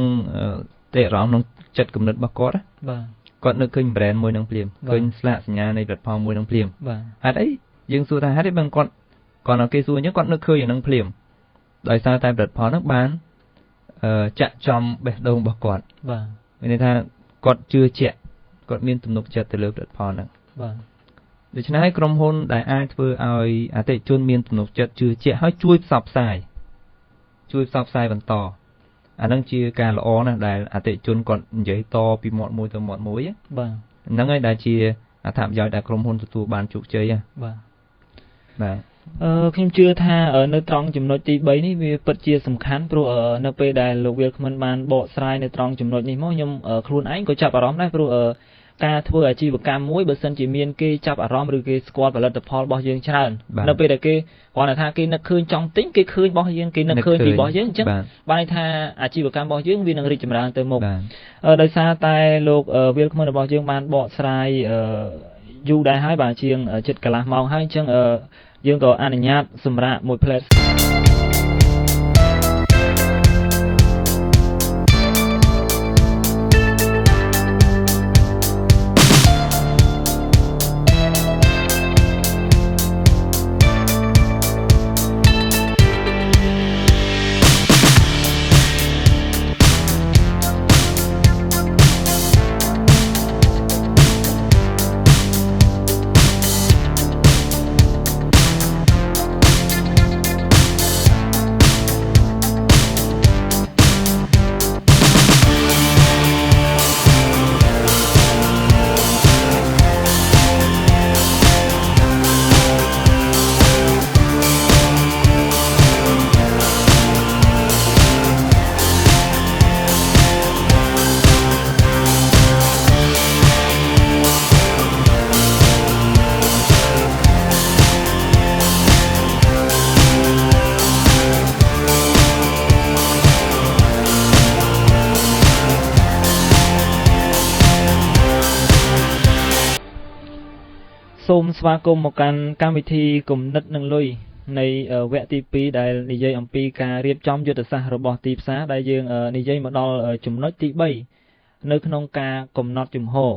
ទេអារម្មណ៍ក្នុងចិត្តគំនិតរបស់គាត់បាទគាត់នឹកឃើញ brand មួយនឹងភ្លាមឃើញស្លាកសញ្ញានៃផលិតផលមួយនឹងភ្លាមបាទហេតុអីយើងសួរថាហេតុអីបើគាត់ឲ្យគេសួរអញ្ចឹងគាត់នឹកឃើញអានឹងភ្លាមដោយសារតែផលិតផលហ្នឹងបានចាក់ចំបេះដូងរបស់គាត់បាទមានន័យថាគាត់ជឿជាក់គាត់មានទំនុកចិត្តទៅលើផលិតផលហ្នឹងបាទដូច្នេះហើយក្រុមហ៊ុនដែលអាចធ្វើឲ្យអតិថិជនមានទំនុកចិត្តជឿជាក់ហើយជួយផ្សព្វផ្សាយបន្តអាហ្នឹងជាការល្អណាស់ដែលអតិថិជនគាត់និយាយតពីមាត់មួយទៅមាត់មួយបាទហ្នឹងហើយដែលជាអត្ថប្រយោជន៍ដែលក្រុមហ៊ុនទទួលបានជោគជ័យបាទបាទខ្ញុំជឿថានៅត្រង់ចំណុចទី3នេះវាពិតជាសំខាន់ព្រោះនៅពេលដែលលោកវិលក្មិនបានបកស្រាយនៅត្រង់ចំណុចនេះមកខ្ញុំខ្លួនឯងក៏ចាប់អារម្មណ៍ដែរព្រោះការធ្វើអាជីវកម្មមួយបើសិនជាមានគេចាប់អារម្មណ៍ឬគេស្គាល់ផលិតផលរបស់យើងច្រើននៅពេលដែលគេគ្រាន់តែថាគេនឹកឃើញចង់ទិញគេឃើញរបស់យើងគេនឹកឃើញពីរបស់យើងអញ្ចឹងបានន័យថាអាជីវកម្មរបស់យើងវានឹងរីកចម្រើនទៅមុខដោយសារតែលោកវិលក្មិនរបស់យើងបានបកស្រាយយូរដែរហើយបាទជាងជិតកន្លះម៉ោងហើយអញ្ចឹងយើងក៏អនុញ្ញាតសម្រាប់មួយផ្លែ សូមស្វាគមន៍មកកាន់កម្មវិធីគំនិតនឹងលុយនៃវគ្គទី2ដែលនិយាយអំពីការរៀបចំយុទ្ធសាស្ត្ររបស់ទីផ្សារដែលយើងនិយាយមកដល់ចំណុចទី3នៅក្នុងការកំណត់ជំហរ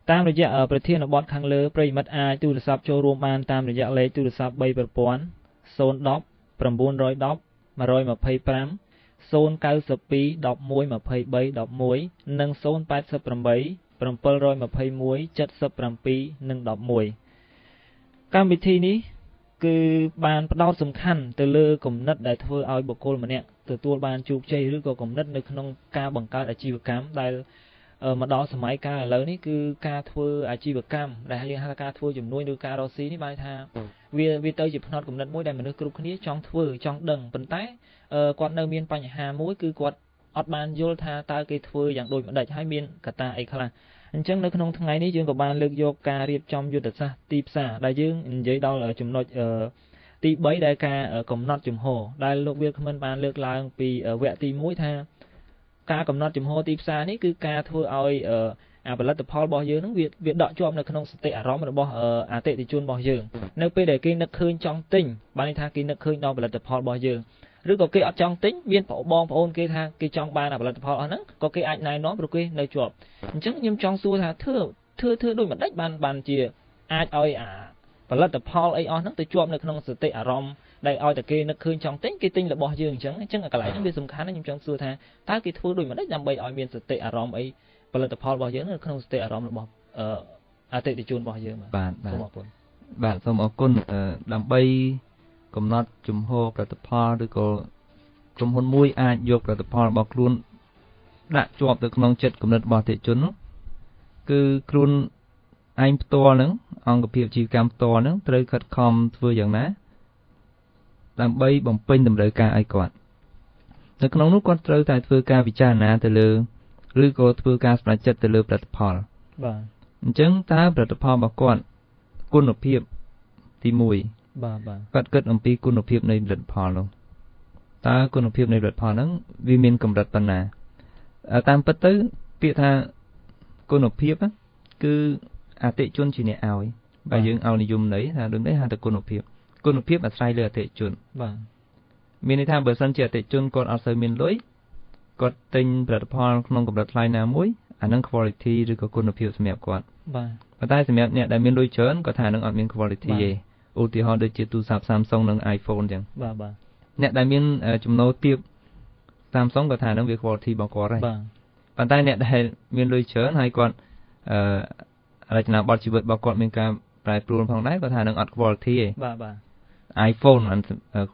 តាមរយៈប្រធានបទខាងលើប្រិយមិត្តអាចទូរស័ព្ទចូលរួមបានតាមរយៈលេខទូរស័ព្ទ3ប្រព័ន្ធ010 910 125 092 11 23 11និង088 721 77និង11កម្មវិធីនេះគឺបានផ្ដោតសំខាន់ទៅលើគំនិតដែលធ្វើឲ្យបុគ្គលម្នាក់ទទួលបានជោគជ័យឬក៏គំនិតនៅក្នុងការបង្កើតអាជីវកម្មដែលមកដល់សម័យកាលឥឡូវនេះគឺការធ្វើអាជីវកម្មដែលយើងហៅថាការធ្វើជំនួញឬការរកស៊ីនេះបានថាវាទៅជាផ្នត់គំនិតមួយដែលមនុស្សគ្រប់គ្នាចង់ធ្វើចង់ដឹងប៉ុន្តែគាត់នៅមានបញ្ហាមួយគឺគាត់អត់បានយល់ថាតើគេធ្វើយ៉ាងដូចម្ដេចហើយមានកត្តាអីខ្លះអញ្ចឹងនៅក្នុងថ្ងៃនេះយើងក៏បានលើកយកការរៀបចំយុទ្ធសាស្ត្រទីផ្សារដែលយើងនិយាយដល់ចំណុចទី3ដែលការកំណត់ជំហរដែលលោកវាលខមមិនបានលើកឡើងពីវគ្គទី1ថាការកំណត់ជំហរទីផ្សារនេះគឺការធ្វើឲ្យផលិតផលរបស់យើងនឹងវាដកជាប់នៅក្នុងសតិអារម្មណ៍របស់អតិថិជនរបស់យើងនៅពេលដែលគេនឹកឃើញចង់ទិញបានន័យថាគេនឹកឃើញដល់ផលិតផលរបស់យើងឬក៏គេអត់ចង់ទិញមានបងប្អូនគេថាគេចង់បានផលិតផលអស់ហ្នឹងក៏គេអាចណែនាំព្រោះគេនៅជាប់អញ្ចឹងខ្ញុំចង់សួរថាធ្វើដូចមិនដេចបានជាអាចឲ្យផលិតផលអីអស់ហ្នឹងទៅជាប់នៅក្នុងសតិអារម្មណ៍ដែលឲ្យតែគេនឹកឃើញចង់ទិញគេទិញរបស់យើងអញ្ចឹងកន្លែងហ្នឹងវាសំខាន់ណាស់ខ្ញុំចង់សួរថាតើគេធ្វើដូចមិនដេចដើម្បីឲ្យមានសតិអារម្មណ៍អីផលិតផលរបស់យើងនៅក្នុងសតិអារម្មណ៍របស់អតិថិជនរបស់យើងបាទសូមអរគុណបាទសូមអរគុណដើម្បីកំណត់ជំហរផលិតផលឬក៏ក្រុមហ៊ុនមួយអាចយកផលិតផលរបស់ខ្លួនដាក់ជាប់ទៅក្នុងចិត្តគំនិតរបស់អតិថិជននោះគឺខ្លួនឯងផ្ទាល់ហ្នឹងអង្គភាពអាជីវកម្មផ្ទាល់ហ្នឹងត្រូវខិតខំធ្វើយ៉ាងណាដើម្បីបំពេញតម្រូវការឲ្យគាត់នៅក្នុងនោះគាត់ត្រូវតែធ្វើការពិចារណាទៅលើឬក៏ធ្វើការសម្រេចចិត្តទៅលើផលិតផលបាទអញ្ចឹងតើផលិតផលរបស់គាត់គុណភាពទី1បាទគាត់គិតអំពីគុណភាពនៃផលិតផលនោះតើគុណភាពនៃផលិតផលហ្នឹងវាមានកម្រិតប៉ុណ្ណាតាមពិតទៅពាក្យថាគុណភាពគឺអតិថិជនជាអ្នកឲ្យបើយើងឲ្យនិយមន័យថាដូចនេះហៅថាគុណភាពអាស្រ័យលើអតិថិជនបាទមានន័យថាបើសិនជាអតិថិជនគាត់អត់សូវមានលុយគាត់ទិញផលិតផលក្នុងកម្រិតថ្លៃណាមួយអានឹង quality ឬក៏គុណភាពសម្រាប់គាត់បាទប៉ុន្តែសម្រាប់អ្នកដែលមានលុយច្រើនគាត់ថានឹងអត់មាន quality ទេឧទាហរណ៍ដូចជាទូរស័ព្ទ Samsung និង iPhone អញ្ចឹងបាទអ្នកដែលមានចំណូលទាប Samsung គាត់ថានឹងវា quality របស់គាត់ហើយប៉ុន្តែអ្នកដែលមានលុយច្រើនហើយគាត់រចនាប័ទ្មជីវិតរបស់គាត់មានការប្រែប្រួលផងដែរគាត់ថានឹងអត់ quality ទេបាទ iPhone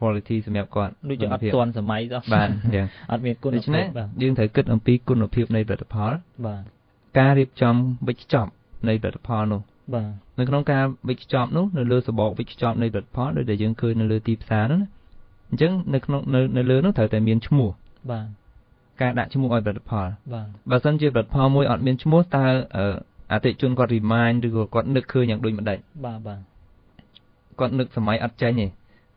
quality សម្រាប់គាត់ដូចជាអត់ទាន់សម័យសោះបាទអញ្ចឹងអត់មានគុណភាពបាទយើងត្រូវគិតអំពីគុណភាពនៃផលិតផលបាទការរៀបចំវិច្ចចប់នៃផលិតផលនោះបាទនៅក្នុងការវិច្ចចប់នោះនៅលើសបកវិច្ចចប់នៃផលិតផលដោយដែលយើងឃើញនៅលើទីផ្សារនោះណាអញ្ចឹងនៅក្នុងនៅលើនោះត្រូវតែមានឈ្មោះបាទការដាក់ឈ្មោះឲ្យផលិតផលបាទបើសិនជាផលិតផលមួយអត់មានឈ្មោះតើអតិថិជនគាត់ remind ឬក៏គាត់នឹកឃើញយ៉ាងដូចម្ដេចបាទគាត់នឹកសម័យអត់ចេញទេ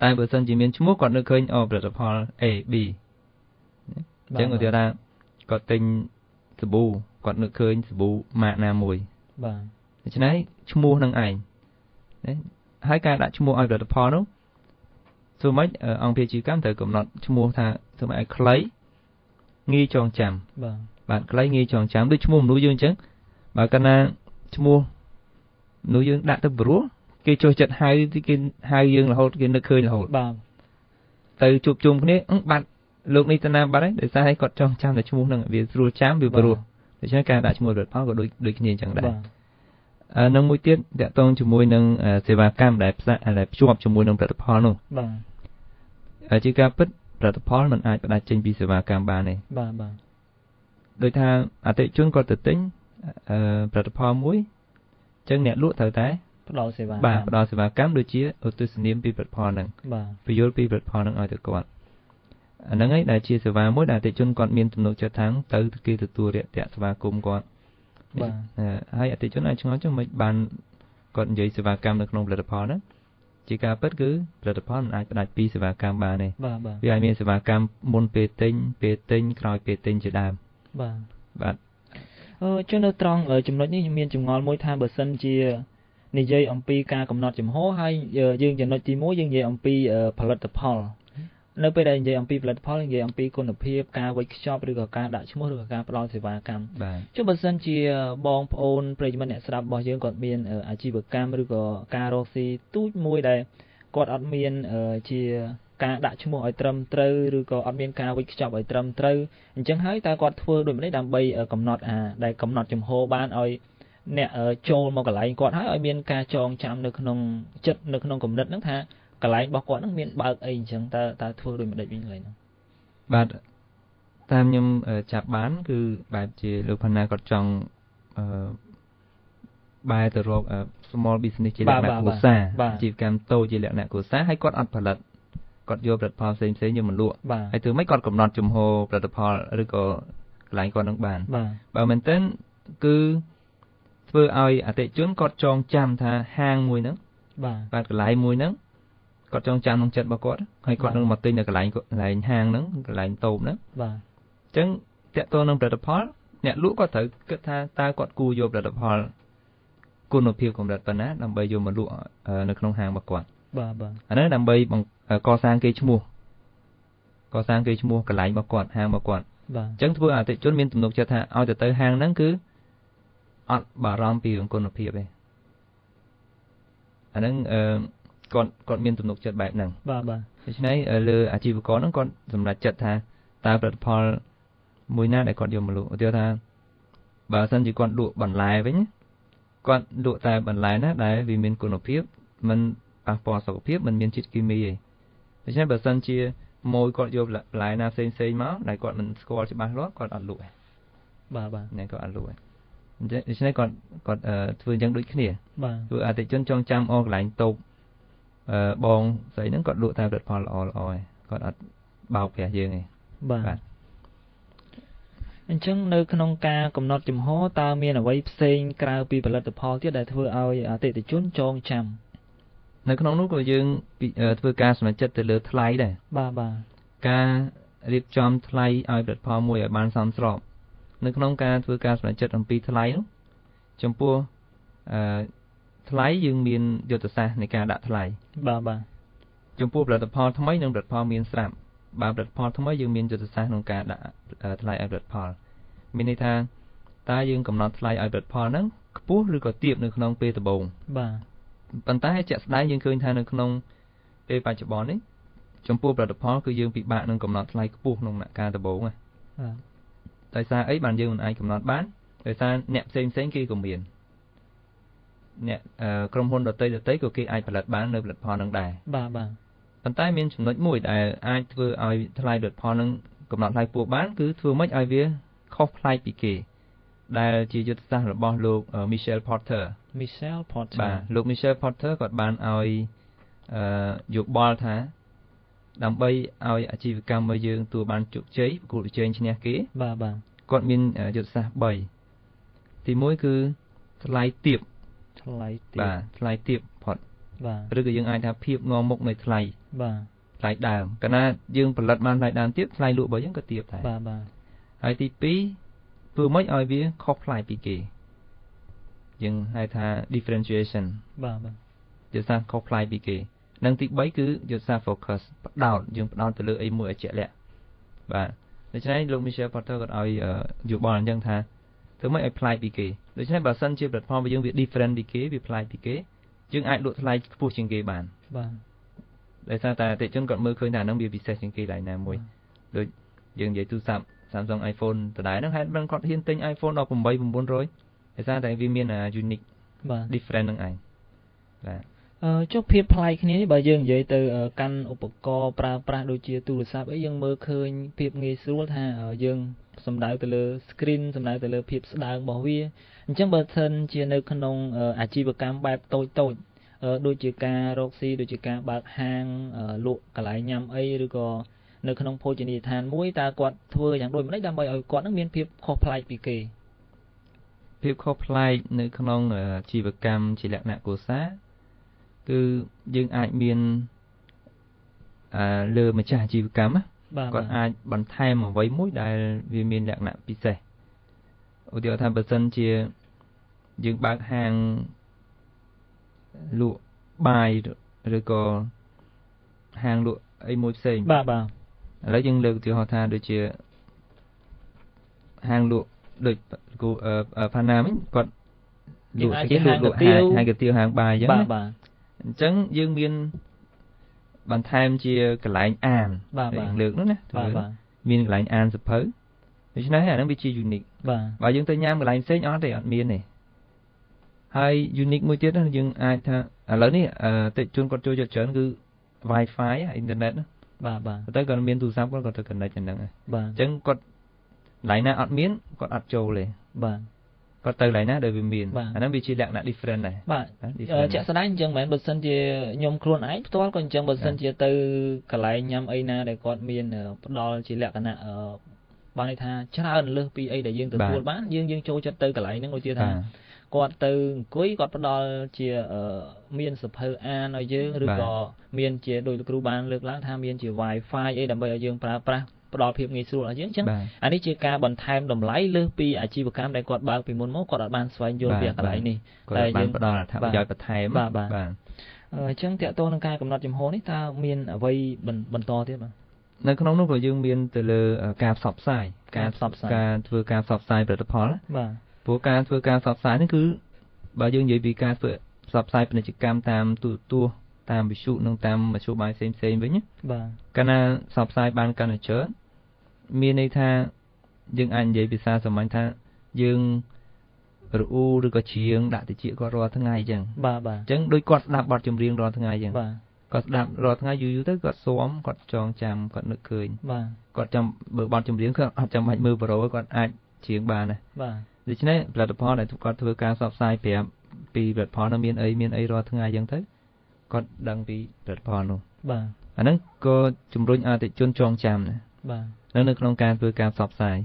តែបើសិនជាមានឈ្មោះគាត់នឹកឃើញផលិតផល A B អញ្ចឹងឧទាហរណ៍ថាគាត់ទិញសាប៊ូគាត់នឹកឃើញសាប៊ូម៉ាកណាមួយបាទដូច្នេះឈ្មោះនឹងឯងណាហើយការដាក់ឈ្មោះឲ្យផលិតផលនោះសូម្បីអង្គភាពអាជីវកម្មត្រូវកំណត់ឈ្មោះថាសូម្បីឲ្យខ្លីងាយចងចាំបាទខ្លីងាយចងចាំដូចឈ្មោះមនុស្សយើងអញ្ចឹងបើកាលណាឈ្មោះមនុស្សយើងដាក់ទៅព្រោះគេចូលចិត្តហៅគេហៅយើងរហូតគេនឹកឃើញរហូតបាទទៅជួបជុំគ្នាបាត់លោកនេះទៅណាបាត់ហើយដោយសារឲ្យគាត់ចងចាំតែឈ្មោះហ្នឹងវាស្រួលចាំវាព្រោះដូច្នេះការដាក់ឈ្មោះផលិតផលក៏ដូចគ្នាអញ្ចឹងដែរនឹងមួយទៀតតកតងជាមួយនឹងសេវាកម្មដែលភ្ជាប់ជាមួយនឹងផលិតផលនោះបាទជាការពិតផលិតផលมันអាចផ្ដាច់ចេញពីសេវាកម្មបានទេបាទដោយថាអតិថិជនគាត់ទៅទិញផលិតផលមួយអញ្ចឹងអ្នកលក់ត្រូវតែផ្ដល់សេវាផ្ដល់សេវាកម្មដូចជាឧទ្ទិសនាមពីផលិតផលហ្នឹងបាទពយល់ពីផលិតផលហ្នឹងឲ្យទៅគាត់អាហ្នឹងឯងដែលជាសេវាមួយដែលអតិថិជនគាត់មានទំនុកចិត្តថាទៅគេទទួលរាក់ទាក់សេវាគមន៍គាត់បាទហើយអតិថិជនអាចឆ្ងល់ចឹងមិនបានគាត់និយាយសេវាកម្មនៅក្នុងផលិតផលហ្នឹងជាការពិតគឺផលិតផលមិនអាចផ្ដាច់ពីសេវាកម្មបានទេវាអាចមានសេវាកម្មមុនពេលទិញក្រោយពេលទិញជាដើមបាទចឹងនៅត្រង់ចំណុចនេះខ្ញុំមានចម្ងល់មួយថាបើសិនជា និយាយអំពីការកំណត់ចំហហើយយើងចំណុចទី1យើងនិយាយអំពីផលិតផលនៅពេលដែលនិយាយអំពីផលិតផលនិយាយអំពីគុណភាពការវេចខ្ចប់ឬក៏ការដាក់ឈ្មោះឬក៏ការផ្ដល់សេវាកម្មចុះបើសិនជាបងប្អូនប្រិយមិត្តអ្នកស្ដាប់របស់យើងគាត់មានអាជីវកម្មឬក៏ការរកស៊ីទូចមួយដែលគាត់អត់មានជាការដាក់ឈ្មោះឲ្យត្រឹមត្រូវឬក៏អត់មានការវេចខ្ចប់ឲ្យត្រឹមត្រូវអញ្ចឹងហើយតើគាត់ធ្វើដូចម្តេចដើម្បីកំណត់ដែលកំណត់ចំហបានឲ្យអ្នកចូលមកកន្លែងគាត់ហើយឲ្យមានការចងចាំនៅក្នុងចិត្តនៅក្នុងគំនិតហ្នឹងថាកន្លែងរបស់គាត់ហ្នឹងមានបើកអីអញ្ចឹងតើធ្វើដូចម្តេចវិញកន្លែងហ្នឹងបាទតាមខ្ញុំចាប់បានគឺបែបជាលោកផាណាគាត់ចង់បែរទៅរក small business ជាលក្ខណៈគ្រួសារអាជីវកម្មតូចជាលក្ខណៈគ្រួសារហើយគាត់អត់ផលិតគាត់យកផលិតផលផ្សេងៗយកមកលក់ហើយធ្វើម៉េចគាត់កំណត់ចំហផលិតផលឬក៏កន្លែងគាត់នឹងបានបើមែនទែនគឺធ្វើឲ្យអតិថិជនគាត់ចងចាំថាហាងមួយហ្នឹងបាទកន្លែងមួយហ្នឹងគាត់ចងចាំក្នុងចិត្តរបស់គាត់ហើយគាត់នឹងមកទិញនៅកន្លែងហាងហ្នឹងកន្លែងតូបហ្នឹងបាទអញ្ចឹងតើតើនឹងផលិតផលអ្នកលក់គាត់ត្រូវគិតថាតើគាត់គួរយកផលិតផលគុណភាពកម្រិតប៉ុណ្ណាដើម្បីយកមកលក់នៅក្នុងហាងរបស់គាត់បាទអានេះដើម្បីកសាងគេឈ្មោះកន្លែងរបស់គាត់ហាងរបស់គាត់បាទអញ្ចឹងធ្វើឲ្យអតិថិជនមានទំនុកចិត្តថាឲ្យទៅហាងហ្នឹងគឺអត់បារម្ភពីគុណភាពទេអាហ្នឹងគាត់មានទំនុកចិត្តបែបហ្នឹងបាទដូច្នេះលើអាជីវករហ្នឹងគាត់សម្រេចចិត្តថាតើផលិតផលមួយណាដែលគាត់យកមកលក់ឧទាហរណ៍ថាបើសិនជាគាត់លក់បន្លែវិញគាត់លក់តែបន្លែណាដែលវាមានគុណភាពមិនប៉ះពាល់សុខភាពមិនមានជាតិគីមីទេដូច្នេះបើសិនជាម៉ួយគាត់យកបន្លែណាផ្សេងមកដែលគាត់មិនស្គាល់ច្បាស់លាស់គាត់អត់លក់ទេបាទនេះគាត់អត់លក់ទេដូច្នេះគាត់ធ្វើអញ្ចឹងដូចគ្នាបាទធ្វើអតិថិជនចងចាំកន្លែងតូបបងស្រីហ្នឹងគាត់លក់តែផលិតផលល្អៗឯងគាត់អត់បោកប្រាស់យើងទេបាទអញ្ចឹងនៅក្នុងការកំណត់ចំហតើមានអ្វីផ្សេងក្រៅពីផលិតផលទៀតដែលធ្វើឲ្យអតិថិជនចងចាំនៅក្នុងនោះក៏យើងធ្វើការសម្រេចចិត្តទៅលើថ្លៃដែរបាទការរៀបចំថ្លៃឲ្យផលិតផលមួយឲ្យបានសមស្របនៅក្នុងការធ្វើការសម្រេចចិត្តអំពីថ្លៃនោះចំពោះថ្លៃយើងមានយុទ្ធសាស្ត្រនៃការដាក់ថ្លៃបាទចំពោះផលិតផលថ្មីនិងផលិតផលមានស្រាប់បើផលិតផលថ្មីយើងមានយុទ្ធសាស្ត្រក្នុងការដាក់ថ្លៃឲ្យផលិតផលមានន័យថាតើយើងកំណត់ថ្លៃឲ្យផលិតផលហ្នឹងខ្ពស់ឬក៏ទាបនៅក្នុងពេលដំបូងបាទប៉ុន្តែជាក់ស្ដែងយើងឃើញថានៅក្នុងពេលបច្ចុប្បន្ននេះចំពោះផលិតផលគឺយើងពិបាកនឹងកំណត់ថ្លៃខ្ពស់ក្នុងដំណាក់កាលដំបូងដោយសារអីបានយើងមិនអាចកំណត់បានដោយសារអ្នកផ្សេងគេក៏មានអ្នកក្រុមហ៊ុនដទៃក៏គេអាចផលិតបាននៅផលិតផលនឹងដែរបាទប៉ុន្តែមានចំណុចមួយដែលអាចធ្វើឲ្យថ្លៃផលិតផលនឹងកំណត់ថ្លៃខ្ពស់បានគឺធ្វើម៉េចឲ្យវាខុសប្លែកពីគេដែលជាយុទ្ធសាស្ត្ររបស់លោក Michael Porter បាទលោក Michael Porter គាត់បានឲ្យយោបល់ថាដើម្បីឲ្យអាជីវកម្មរបស់យើងទទួលបានជោគជ័យប្រកួតប្រជែងឈ្នះគេបាទគាត់មានយុទ្ធសាស្ត្រ3ទី1គឺថ្លៃទាបបាទថ្លៃទាបផុតបាទឬក៏យើងអាចថាភាពងមុខនៃថ្លៃបាទថ្លៃដើមកាលណាយើងផលិតបានថ្លៃដើមទាបថ្លៃលក់របស់យើងក៏ទាបដែរបាទហើយទី2ធ្វើម៉េចឲ្យវាខុសប្លែកពីគេយើងហៅថា differentiation បាទយុទ្ធសាស្ត្រខុសប្លែកពីគេនិងទី3គឺយុទ្ធសាស្ត្រ focus យើងផ្ដោតទៅលើអីមួយឲ្យជាក់លាក់បាទដូច្នេះលោក Michael Porter គាត់ឲ្យយោបល់អញ្ចឹងថាធ្វើម៉េចឲ្យប្លែកពីគេដូច្នេះបើសិនជាផលិតផលរបស់យើងវា different ពីគេវាប្លែកពីគេយើងអាចលក់ថ្លៃខ្ពស់ជាងគេបានបាទដោយសារតែអតិថិជនគាត់មើលឃើញថាហ្នឹងវាពិសេសជាងគេឡើយណាមួយដូចយើងនិយាយទូរស័ព្ទ Samsung iPhone ដដែលហ្នឹងហេតុបានគាត់ហ៊ានទិញ iPhone 18 900ដោយសារតែវាមាន unique different ហ្នឹងឯងបាទចុះភាពប្លែកគ្នានេះបើយើងនិយាយទៅកាន់ឧបករណ៍ប្រើប្រាស់ដូចជាទូរស័ព្ទអីយើងមើលឃើញភាពងាយស្រួលថាយើងសំដៅទៅលើ screen សំដៅទៅលើភាពស្ដើងរបស់វាអញ្ចឹងបើសិនជានៅក្នុងអាជីវកម្មបែបតូចដូចជាការរកស៊ីដូចជាការបើកហាងលក់កន្លែងញ៉ាំអីឬក៏នៅក្នុងភោជនីយដ្ឋានមួយតើគាត់ធ្វើយ៉ាងដូចម្តេចដើម្បីឲ្យគាត់នឹងមានភាពខុសប្លែកពីគេភាពខុសប្លែកនៅក្នុងអាជីវកម្មជាលក្ខណៈគ្រួសារគឺយើងអាចមានលើម្ចាស់អាជីវកម្មគាត់អាចបន្ថែមអ្វីមួយដែលវាមានលក្ខណៈពិសេសឧទាហរណ៍ថាបើសិនជាយើងបើកហាង លក់បាយឬក៏ហាងលក់អីមួយផ្សេង បាទ ឥឡូវយើងលើកឧទាហរណ៍ថាដូចជាហាងលក់ដូចគូផាណាមិញគាត់លក់ហាងកាទៀវហាងបាយអញ្ចឹង បាទ អញ្ចឹងយើងមានបន្ថែមជាកន្លែងអាន បាទ លើកនោះណា បាទ មានកន្លែងអានសភៅដូច្នេះអាហ្នឹងវាជា unique បាទ បើយើងទៅញ៉ាំកន្លែងផ្សេងអត់ទេអត់មានទេហើយ unique មួយទៀតយើងអាចថាឥឡូវនេះតិចជនគាត់ចូលចិត្តច្រើនគឺ Wi-Fi អ៊ីនធឺណិត បាទ ទៅគាត់មានទូរស័ព្ទគាត់ទៅ connect ហ្នឹងហើយ បាទ អញ្ចឹងគាត់កន្លែងណាអត់មានគាត់អត់ចូលទេ បាទ គាត់ទៅកន្លែងណាដែលវាមាន បាទ អាហ្នឹងវាជាលក្ខណៈ different ដែរ បាទជាក់ស្ដែងអញ្ចឹងមិនមែនបើសិនជាខ្ញុំខ្លួនឯងផ្ទាល់ក៏អញ្ចឹងបើសិនជាទៅកន្លែងញ៉ាំអីណាដែលគាត់មានផ្ដល់ជាលក្ខណៈបានន័យថាច្រើនលើសពីអីដែលយើងទទួលបានយើងចូលចិត្តទៅកន្លែងហ្នឹងដូចជាថាគាត់ទៅអង្គុយគាត់ផ្ដល់ជាមានសភៅអានឲ្យយើងឬក៏មានជាដោយលោកគ្រូបានលើកឡើងថាមានជា Wi-Fi អីដើម្បីឲ្យយើងប្រើប្រាស់ផ្ដល់ភាពងាយស្រួលឲ្យយើងអញ្ចឹងអានេះជាការបន្ថែមតម្លៃលើសពីអាជីវកម្មដែលគាត់បើកពីមុនមកគាត់អត់បានស្វែងយល់ពីកន្លែងនេះ តែយើងផ្ដល់អត្ថប្រយោជន៍បន្ថែម បាទអញ្ចឹងតើតើនឹងការកំណត់ចំហនេះតើមានអ្វីបន្តទៀតបាទនៅក្នុងនោះក៏យើងមានទៅលើការផ្សព្វផ្សាយការធ្វើការផ្សព្វផ្សាយផលិតផលបាទព្រោះការធ្វើការផ្សព្វផ្សាយនេះគឺបើយើងនិយាយពីការធ្វើផ្សព្វផ្សាយពាណិជ្ជកម្មតាមទូរទស្សន៍តាមវិទ្យុនិងតាមមធ្យោបាយផ្សេងៗវិញបាទកាលណាផ្សព្វផ្សាយបានកាន់តែច្រើនមានន័យថាយើងអាចនិយាយភាសាសាមញ្ញថាយើងរអ៊ូឬក៏ច្រៀងដាក់តិចគាត់រាល់ថ្ងៃអញ្ចឹងបាទអញ្ចឹងដូចគាត់ស្ដាប់បទចម្រៀងរាល់ថ្ងៃអញ្ចឹងបាទគាត់ស្ដាប់រាល់ថ្ងៃយូរទៅគាត់ស៊ាំគាត់ចងចាំគាត់នឹកឃើញបាទគាត់ចាំបើបទចម្រៀងគាត់អត់ចាំបាច់មើលប្រូគាត់អាចច្រៀងបានដែរបាទដូច្នេះផលិតផលដែលគាត់ធ្វើការផ្សព្វផ្សាយប្រាប់ពីផលិតផលនោះមានអីរាល់ថ្ងៃអញ្ចឹងទៅគាត់ដឹងពីផលិតផលនោះបាទអាហ្នឹងក៏ជំរុញអតិថិជនចងចាំដែរបាទនៅក្នុងការធ្វើការផ្សព្វផ្សាយ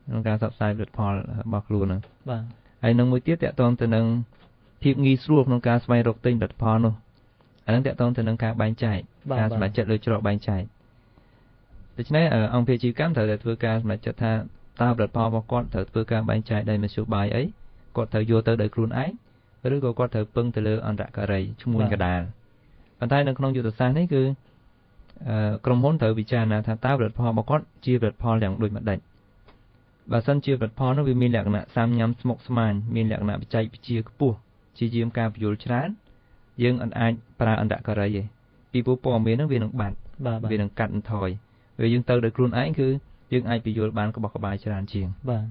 ក្នុងការផ្សព្វផ្សាយផលិតផលរបស់ខ្លួនហ្នឹងបាទហើយនឹងមួយទៀតតកតងទៅនឹងភាពងាយស្រួលក្នុងការស្វែងរកទិញផលិតផលនោះអាហ្នឹងតកតងទៅនឹងការបែងចែកការសម្រេចចិត្តលើច្រកបែងចែកដូច្នេះអង្គភាពអាជីវកម្មត្រូវតែធ្វើការសម្រេចចិត្តថាតើផលិតផលរបស់គាត់ត្រូវធ្វើការបែងចែកដោយមធ្យោបាយអីគាត់ត្រូវយកទៅដោយខ្លួនឯងឬក៏គាត់ត្រូវពឹងទៅលើអន្តរការីឈ្មួញកដាលប៉ុន្តែនៅក្នុងយុទ្ធសាស្ត្រនេះគឺក្រុមហ៊ុនត្រូវពិចារណាថាតើផលិតផលរបស់គាត់ជាផលិតផលយ៉ាងដូចម្ដេចបើសិនជាផលិតផលនោះវាមានលក្ខណៈសាមញ៉ាំស្មុគស្មាញមានលក្ខណៈបច្ចេកវិទ្យាខ្ពស់ជាយាមការពន្យល់ច្រើនយើងអាចប្រើអន្តរការីទេពីព្រោះព័ត៌មាននោះវានឹងបាត់វានឹងកាត់បន្ថយពេលយើងទៅដោយខ្លួនឯងគឺយើងអាចពន្យល់បានក្បោះក្បាយច្រើនជាងបាទ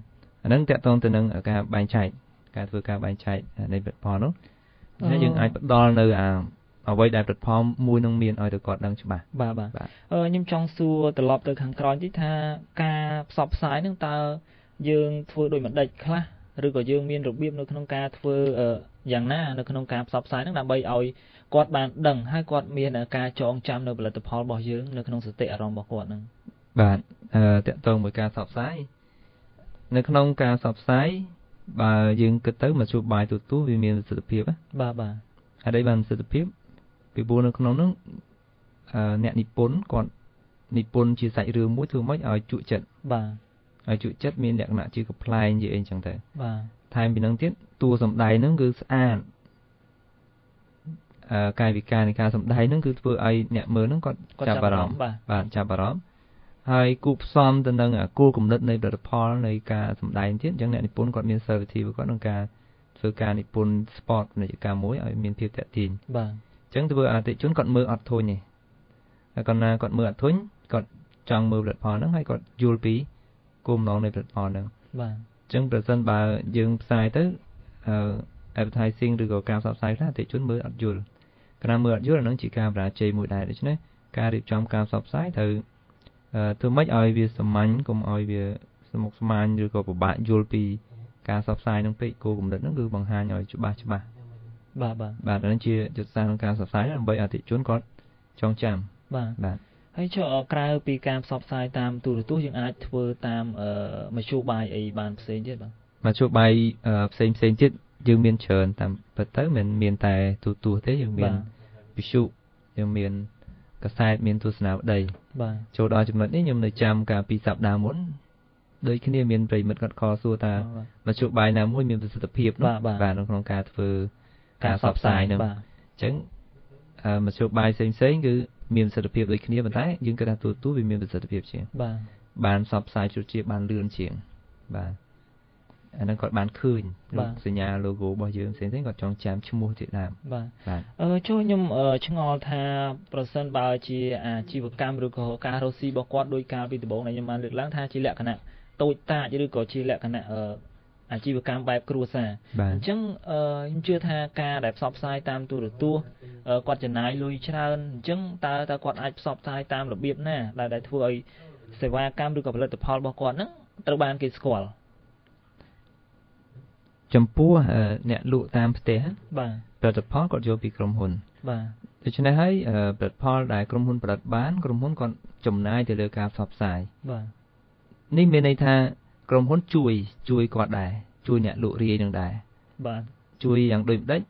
អាហ្នឹងតកតងទៅនឹងការបែងចែកការធ្វើការបែងចែកនៃផលិតផលនោះហើយយើងអាចផ្ដល់នៅអ្វីដែលផលិតផលមួយនឹងមានឲ្យទៅគាត់ដឹងច្បាស់បាទខ្ញុំចង់សួរត្រឡប់ទៅខាងក្រោយតិចថាការផ្សព្វផ្សាយនឹងតើយើងធ្វើដោយមិនដេចខ្លះឬក៏យើងមានរបៀបនៅក្នុងការធ្វើយ៉ាងណានៅក្នុងការផ្សព្វផ្សាយនឹងដើម្បីឲ្យគាត់បានដឹងហើយគាត់មានការចងចាំនៅផលិតផលរបស់យើងនៅក្នុងសតិអារម្មណ៍របស់គាត់នឹងបាទតកតងមួយការផ្សព្វផ្សាយនៅក្នុងការផ្សព្វផ្សាយបើយើងគិតទៅមធ្យោបាយទូទៅវាមានប្រសិទ្ធភាពបាទហើយបានប្រសិទ្ធភាពពីព្រោះនៅក្នុងនោះអ្នកនិពន្ធគាត់និពន្ធជាសាច់រឿងមួយធ្វើម៉េចឲ្យជក់ចិត្តបាទឲ្យជក់ចិត្តមានលក្ខណៈជាកំ pl ែងជាអីចឹងទៅបាទថែមពីនឹងទៀតតួសម្ដែងហ្នឹងគឺស្អាតកាយវិការនៃការសម្ដែងហ្នឹងគឺធ្វើឲ្យអ្នកមើលហ្នឹងគាត់ចាប់អារម្មណ៍បាទចាប់អារម្មណ៍ហើយគូផ្សំទៅនឹងគោលគំនិតនៃផលិតផលនៃការសម្ដែងទៀតអញ្ចឹងអ្នកនិពន្ធគាត់មានសិលវិធីរបស់គាត់ក្នុងការធ្វើការនិពន្ធ spot ពាណិជ្ជកម្មមួយឲ្យមានភាពតាក់ទាញបាទអញ្ចឹងធ្វើអតិថិជនគាត់មើលអត់ធុញទេហើយគាត់ណាគាត់មើលអត់ធុញគាត់ចង់មើលផលិតផលហ្នឹងហើយគាត់យល់ពីគោលបំណងនៃផលិតផលហ្នឹងបាទអញ្ចឹងប្រសិនបើយើងផ្សាយទៅadvertising ឬក៏ការផ្សព្វផ្សាយខ្លះអតិថិជនមើលអត់យល់កាលណាមើលអត់យល់អាហ្នឹងជាការបរាជ័យមួយដែរដូច្នេះការរៀបចំការផ្សព្វផ្សាយត្រូវធ្វើម៉េចឲ្យវាសាមញ្ញកុំឲ្យវាស្មុគស្មាញឬក៏ពិបាកយល់ពីការផ្សព្វផ្សាយហ្នឹងពេកគោលគំនិតហ្នឹងគឺបង្ហាញឲ្យច្បាស់បាទអាហ្នឹងជាយុទ្ធសាស្ត្រក្នុងការផ្សព្វផ្សាយដើម្បីអតិថិជនគាត់ចងចាំបាទហើយក្រៅពីការផ្សព្វផ្សាយតាមទូរទស្សន៍យើងអាចធ្វើតាមមធ្យោបាយអីបានផ្សេងទៀតបាទមធ្យោបាយផ្សេងទៀតយើងមានច្រើនតាមពិតទៅមិនមានតែទូរទស្សន៍ទេយើងមានវិទ្យុយើងមានកាសែតមានទស្សនាវដ្តីបាទចូលដល់ចំណុចនេះខ្ញុំនៅចាំកាលពីសប្តាហ៍មុនដូចគ្នាមានប្រិមិត្តគាត់ខលសួរថាមធ្យោបាយណាមួយមានប្រសិទ្ធភាពបាទនៅក្នុងការធ្វើ ការផ្សព្វផ្សាយហ្នឹងអញ្ចឹងមធ្យោបាយផ្សេងៗគឺមានប្រសិទ្ធភាពដូចគ្នាប៉ុន្តែយើងគិតថាទូវាមានប្រសិទ្ធភាពជាងបានផ្សព្វផ្សាយជ្រុតជាបានលឿនជាងបាទអាហ្នឹងគាត់បានឃើញសញ្ញា logo របស់យើងផ្សេងៗគាត់ចង់ចាំឈ្មោះទៀតដើមបាទចូលខ្ញុំឆ្ងល់ថាប្រសិនបើជាអាជីវកម្មឬក៏ការរកស៊ីរបស់គាត់ដោយកាលពីដំបូងដែលខ្ញុំបានលើកឡើងថាជាលក្ខណៈតូចតាចឬក៏ជាលក្ខណៈអាជីវកម្មបែបគ្រួសារអញ្ចឹងខ្ញុំជឿថាការដែលផ្សព្វផ្សាយតាមទូរទស្សន៍គាត់ចំណាយលុយច្រើនអញ្ចឹងតើគាត់អាចផ្សព្វផ្សាយតាមរបៀបណាដែលធ្វើឲ្យសេវាកម្មឬក៏ផលិតផលរបស់គាត់ហ្នឹងត្រូវបានគេស្គាល់ចំពោះអ្នកលក់តាមផ្ទះបាទផលិតផលគាត់យកពីក្រុមហ៊ុនបាទដូច្នេះហើយផលិតផលដែលក្រុមហ៊ុនផលិតបានក្រុមហ៊ុនគាត់ចំណាយទៅលើការផ្សព្វផ្សាយបាទនេះមានន័យថាក្រុមហ៊ុនជួយគាត់ដែរជួយអ្នកលក់រាយនឹងដែរបាទជួយយ៉ាងដូចម្ដេច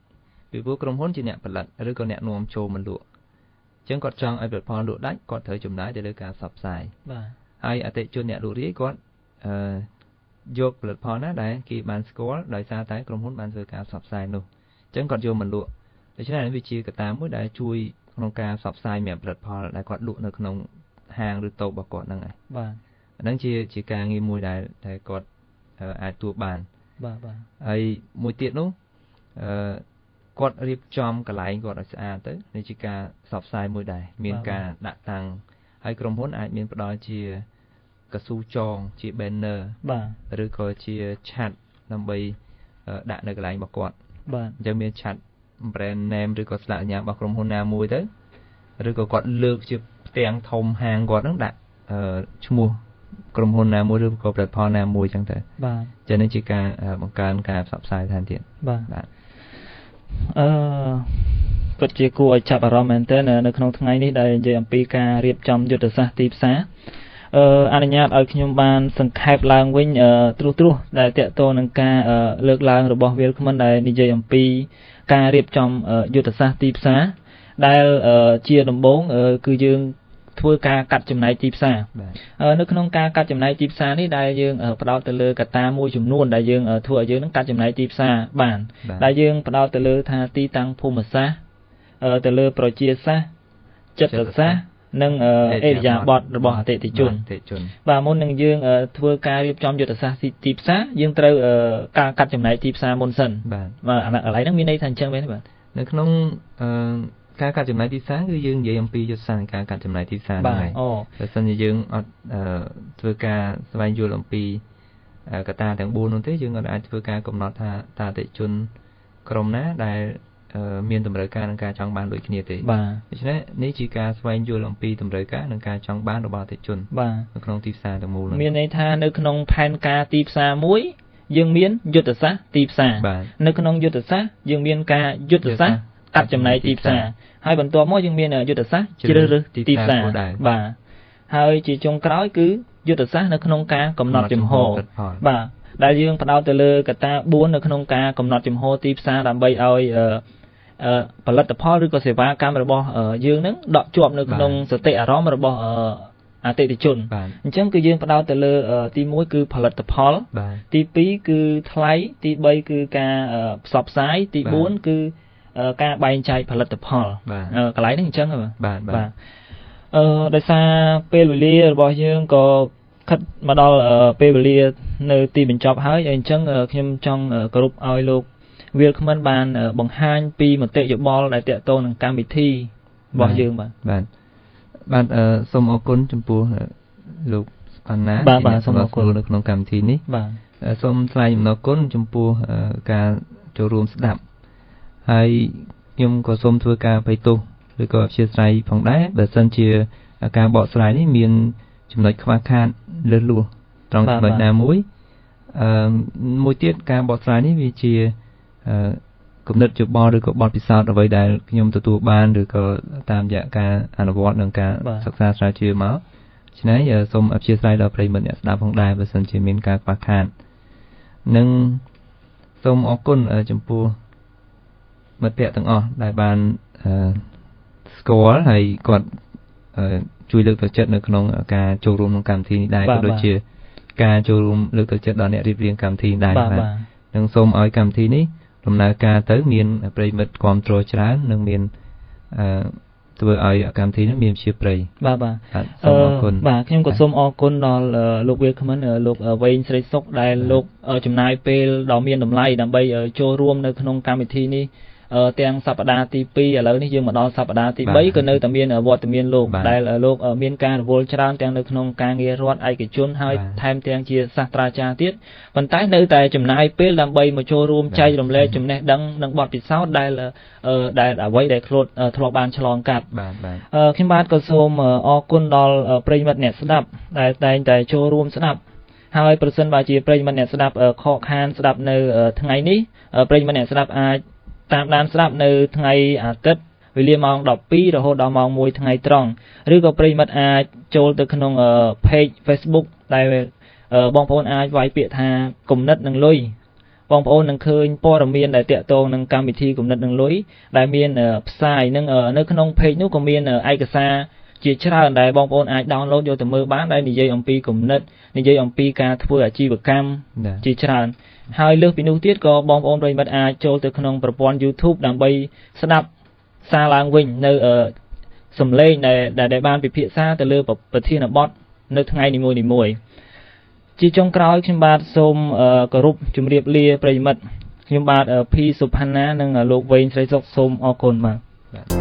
ពីព្រោះក្រុមហ៊ុនជាអ្នកផលិតឬក៏អ្នកនាំចូលមកលក់អញ្ចឹងគាត់ចង់ឲ្យផលិតផលលក់ដាច់គាត់ត្រូវចំណាយទៅលើការផ្សព្វផ្សាយបាទហើយអតិថិជនអ្នកលក់រាយគាត់យកផលិតផលណាដែលគេបានស្គាល់ដោយសារតែក្រុមហ៊ុនបានធ្វើការផ្សព្វផ្សាយនោះអញ្ចឹងគាត់យកមកលក់ដូច្នេះវាជាកត្តាមួយដែលជួយក្នុងការផ្សព្វផ្សាយសម្រាប់ផលិតផលដែលគាត់លក់នៅក្នុងហាងឬតូបរបស់គាត់ហ្នឹងហើយបាទហ្នឹងជាការងារមួយដែលគាត់អាចទួបានបាទហើយមួយទៀតនោះគាត់រៀបចំកន្លែងគាត់ឲ្យស្អាតទៅនេះជាការផ្សព្វផ្សាយមួយដែរមានការដាក់តាំងហើយក្រុមហ៊ុនអាចមានផ្ដល់ជាកស៊ូចងជា banner បាទឬក៏ជាឆាត់ដើម្បីដាក់នៅកន្លែងរបស់គាត់បាទអញ្ចឹងមានឆាត់ brand name ឬក៏ស្លាកសញ្ញារបស់ក្រុមហ៊ុនណាមួយទៅឬក៏គាត់លើកជាផ្ទាំងធំហាងគាត់ហ្នឹងដាក់ឈ្មោះក្រុមហ៊ុនណាមួយឬក៏ផលិតផលណាមួយអញ្ចឹងទៅបាទចឹងនេះជាការបង្កើនការផ្សព្វផ្សាយថែមទៀតបាទពិតជាគួរឲ្យចាប់អារម្មណ៍មែនទែននៅក្នុងថ្ងៃនេះដែលនិយាយអំពីការរៀបចំយុទ្ធសាស្ត្រទីផ្សារអនុញ្ញាតឲ្យខ្ញុំបានសង្ខេបឡើងវិញត្រួសដែលតកតនឹងការលើកឡើងរបស់វាលក្មិនដែលនិយាយអំពីការរៀបចំយុទ្ធសាស្ត្រទីផ្សារដែលជាដំបូងគឺយើងធ្វើការកាត់ចំណែកទីផ្សារនៅក្នុងការកាត់ចំណែកទីផ្សារនេះដែលយើងផ្ដោតទៅលើកត្តាមួយចំនួនដែលយើងធ្វើឲ្យយើងនឹងកាត់ចំណែកទីផ្សារបានដែលយើងផ្ដោតទៅលើថាទីតាំងភូមិសាស្ត្រទៅលើប្រជាសាស្ត្រចិត្តសាស្ត្រនិងអេរិយាបថរបស់អតិថិជនបាទមុននឹងយើងធ្វើការរៀបចំយុទ្ធសាស្ត្រទីផ្សារយើងត្រូវការកាត់ចំណែកទីផ្សារមុនសិនបាទអាកន្លែងហ្នឹងមានន័យថាអញ្ចឹងមែនទេបាទនៅក្នុងការកាត់ចំណែកទីផ្សារគឺយើងនិយាយអំពីយុទ្ធសាស្ត្រការកាត់ចំណែកទីផ្សារហ្នឹងហើយបើសិនជាយើងអត់ធ្វើការស្វែងយល់អំពីកត្តាទាំង4នោះទេយើងអាចធ្វើការកំណត់ថាតើអតិថិជនក្រុមណាដែលមានតម្រូវការនិងការចង់បានដូចគ្នាទេដូច្នេះនេះជាការស្វែងយល់អំពីតម្រូវការនិងការចង់បានរបស់អតិថិជននៅក្នុងទីផ្សារទាំងមូលមានន័យថានៅក្នុងផែនការទីផ្សារមួយយើងមានយុទ្ធសាស្ត្រទីផ្សារនៅក្នុងយុទ្ធសាស្ត្រយើងមានការយុទ្ធសាស្ត្រកាត់ចំណែកទីផ្សារហើយបន្ទាប់មកយើងមានយុទ្ធសាស្ត្រជ្រើសរើសទីផ្សារបាទហើយជាចុងក្រោយគឺយុទ្ធសាស្ត្រនៅក្នុងការកំណត់ចំហបាទដែលយើងផ្ដោតទៅលើកត្តា4នៅក្នុងការកំណត់ចំហទីផ្សារដើម្បីឲ្យផលិតផលឬក៏សេវាកម្មរបស់យើងនឹងដកជាប់នៅក្នុងសតិអារម្មណ៍របស់អតិថិជនអញ្ចឹងគឺយើងផ្ដោតទៅលើទី1គឺផលិតផលទី2គឺថ្លៃទី3គឺការផ្សព្វផ្សាយទី4គឺការបែងចែកផលិតផលកន្លែងនេះអញ្ចឹងបាទដោយសារពេលវេលារបស់យើងក៏ខិតមកដល់ពេលវេលានៅទីបញ្ចប់ហើយអញ្ចឹងខ្ញុំចង់គោរពឲ្យលោកវាលក្មិនបានបង្ហាញពីមតិយោបល់ដែលតាក់ទងនឹងកម្មវិធីរបស់យើងបាទសូមអរគុណចំពោះលោកអណ្ណាបាទសូមអរគុណនៅក្នុងកម្មវិធីនេះបាទសូមថ្លែងអំណរគុណចំពោះការចូលរួមស្ដាប់ហើយខ្ញុំក៏សូមធ្វើការអភ័យទោសឬក៏អព្យាស្រ័យផងដែរបើសិនជាការបកស្រាយនេះមានចំណុចខ្វះខាតលើសលួសត្រង់ចំណុចណាមួយមួយទៀតការបកស្រាយនេះវាជាគំនិតយោបល់ឬក៏បទពិសោធន៍អ្វីដែលខ្ញុំទទួលបានឬក៏តាមរយៈការអនុវត្តនិងការសិក្សាស្រាវជ្រាវមកឆ្នៃសូមអព្យាស្រ័យដល់ប្រិយមិត្តអ្នកស្ដាប់ផងដែរបើសិនជាមានការខ្វះខាតនិងសូមអរគុណចំពោះមិត្តភ័ក្តិទាំងអស់ដែលបានស្គាល់ហើយគាត់ជួយលើកទឹកចិត្តនៅក្នុងការចូលរួមក្នុងកម្មវិធីនេះដែរក៏ដូចជាការចូលរួមលើកទឹកចិត្តដល់អ្នករៀបរៀងកម្មវិធីដែរបាទនិងសូមឲ្យកម្មវិធីនេះ ដំណើរការទៅមានប្រិមិត្តគ្រប់គ្រងច្រើននិងមានធ្វើឲ្យកម្មវិធីនេះមានជាប្រិយ បាទសូមអរគុណបាទខ្ញុំក៏សូមអរគុណដល់លោកវាលខមមិនលោកវែងស្រីសុខដែលលោកចំណាយពេលដ៏មានតម្លៃដើម្បីចូលរួមនៅក្នុងកម្មវិធីនេះទាំងសប្តាហ៍ទី2ឥឡូវនេះយើងមកដល់សប្តាហ៍ទី3ក៏នៅតែមានវត្តមានលោកដែលលោកមានការរវល់ច្រើនទាំងនៅក្នុងការងាររដ្ឋឯកជនហើយថែមទាំងជាសាស្ត្រាចារ្យទៀតប៉ុន្តែនៅតែចំណាយពេលដើម្បីមកចូលរួមចែករំលែកចំណេះដឹងនិងបទពិសោធន៍ដែលអ្វីដែលខ្លួនធ្លាប់បានឆ្លងកាត់ខ្ញុំបាទក៏សូមអរគុណដល់ប្រិយមិត្តអ្នកស្ដាប់ដែលតែងតែចូលរួមស្ដាប់ហើយប្រសិនបើជាប្រិយមិត្តអ្នកស្ដាប់ខកខានស្ដាប់នៅថ្ងៃនេះប្រិយមិត្តអ្នកស្ដាប់អាចតាមដានស្ដាប់នៅថ្ងៃអាទិត្យវេលាម៉ោង 12 រហូតដល់ម៉ោង 1 ថ្ងៃត្រង់ឬក៏ប្រិយមិត្តអាចចូលទៅក្នុង page Facebook ដែលបងប្អូនអាចវាយពាក្យថាគំនិតនិងលុយបងប្អូននឹងឃើញព័ត៌មានដែលតាក់ទងនឹងកម្មវិធីគំនិតនិងលុយដែលមានផ្សាយនឹងនៅក្នុង page នោះក៏មានឯកសារជាច្រើនដែលបងប្អូនអាច download យកទៅមើលបានដែលនិយាយអំពីគំនិតនិយាយអំពីការធ្វើអាជីវកម្មជាច្រើនហើយលើសពីនោះទៀតក៏បងប្អូនប្រិយមិត្តអាចចូលទៅក្នុងប្រព័ន្ធ YouTube ដើម្បីស្ដាប់សារឡើងវិញនៅសំឡេងដែលបានពិភាក្សាទៅលើប្រធានបទនៅថ្ងៃនីមួយៗជាចុងក្រោយខ្ញុំបាទសូមគោរពជម្រាបលាប្រិយមិត្តខ្ញុំបាទភីសុផាន់ណានិងលោកវែងស្រីសុខសូមអរគុណបាទ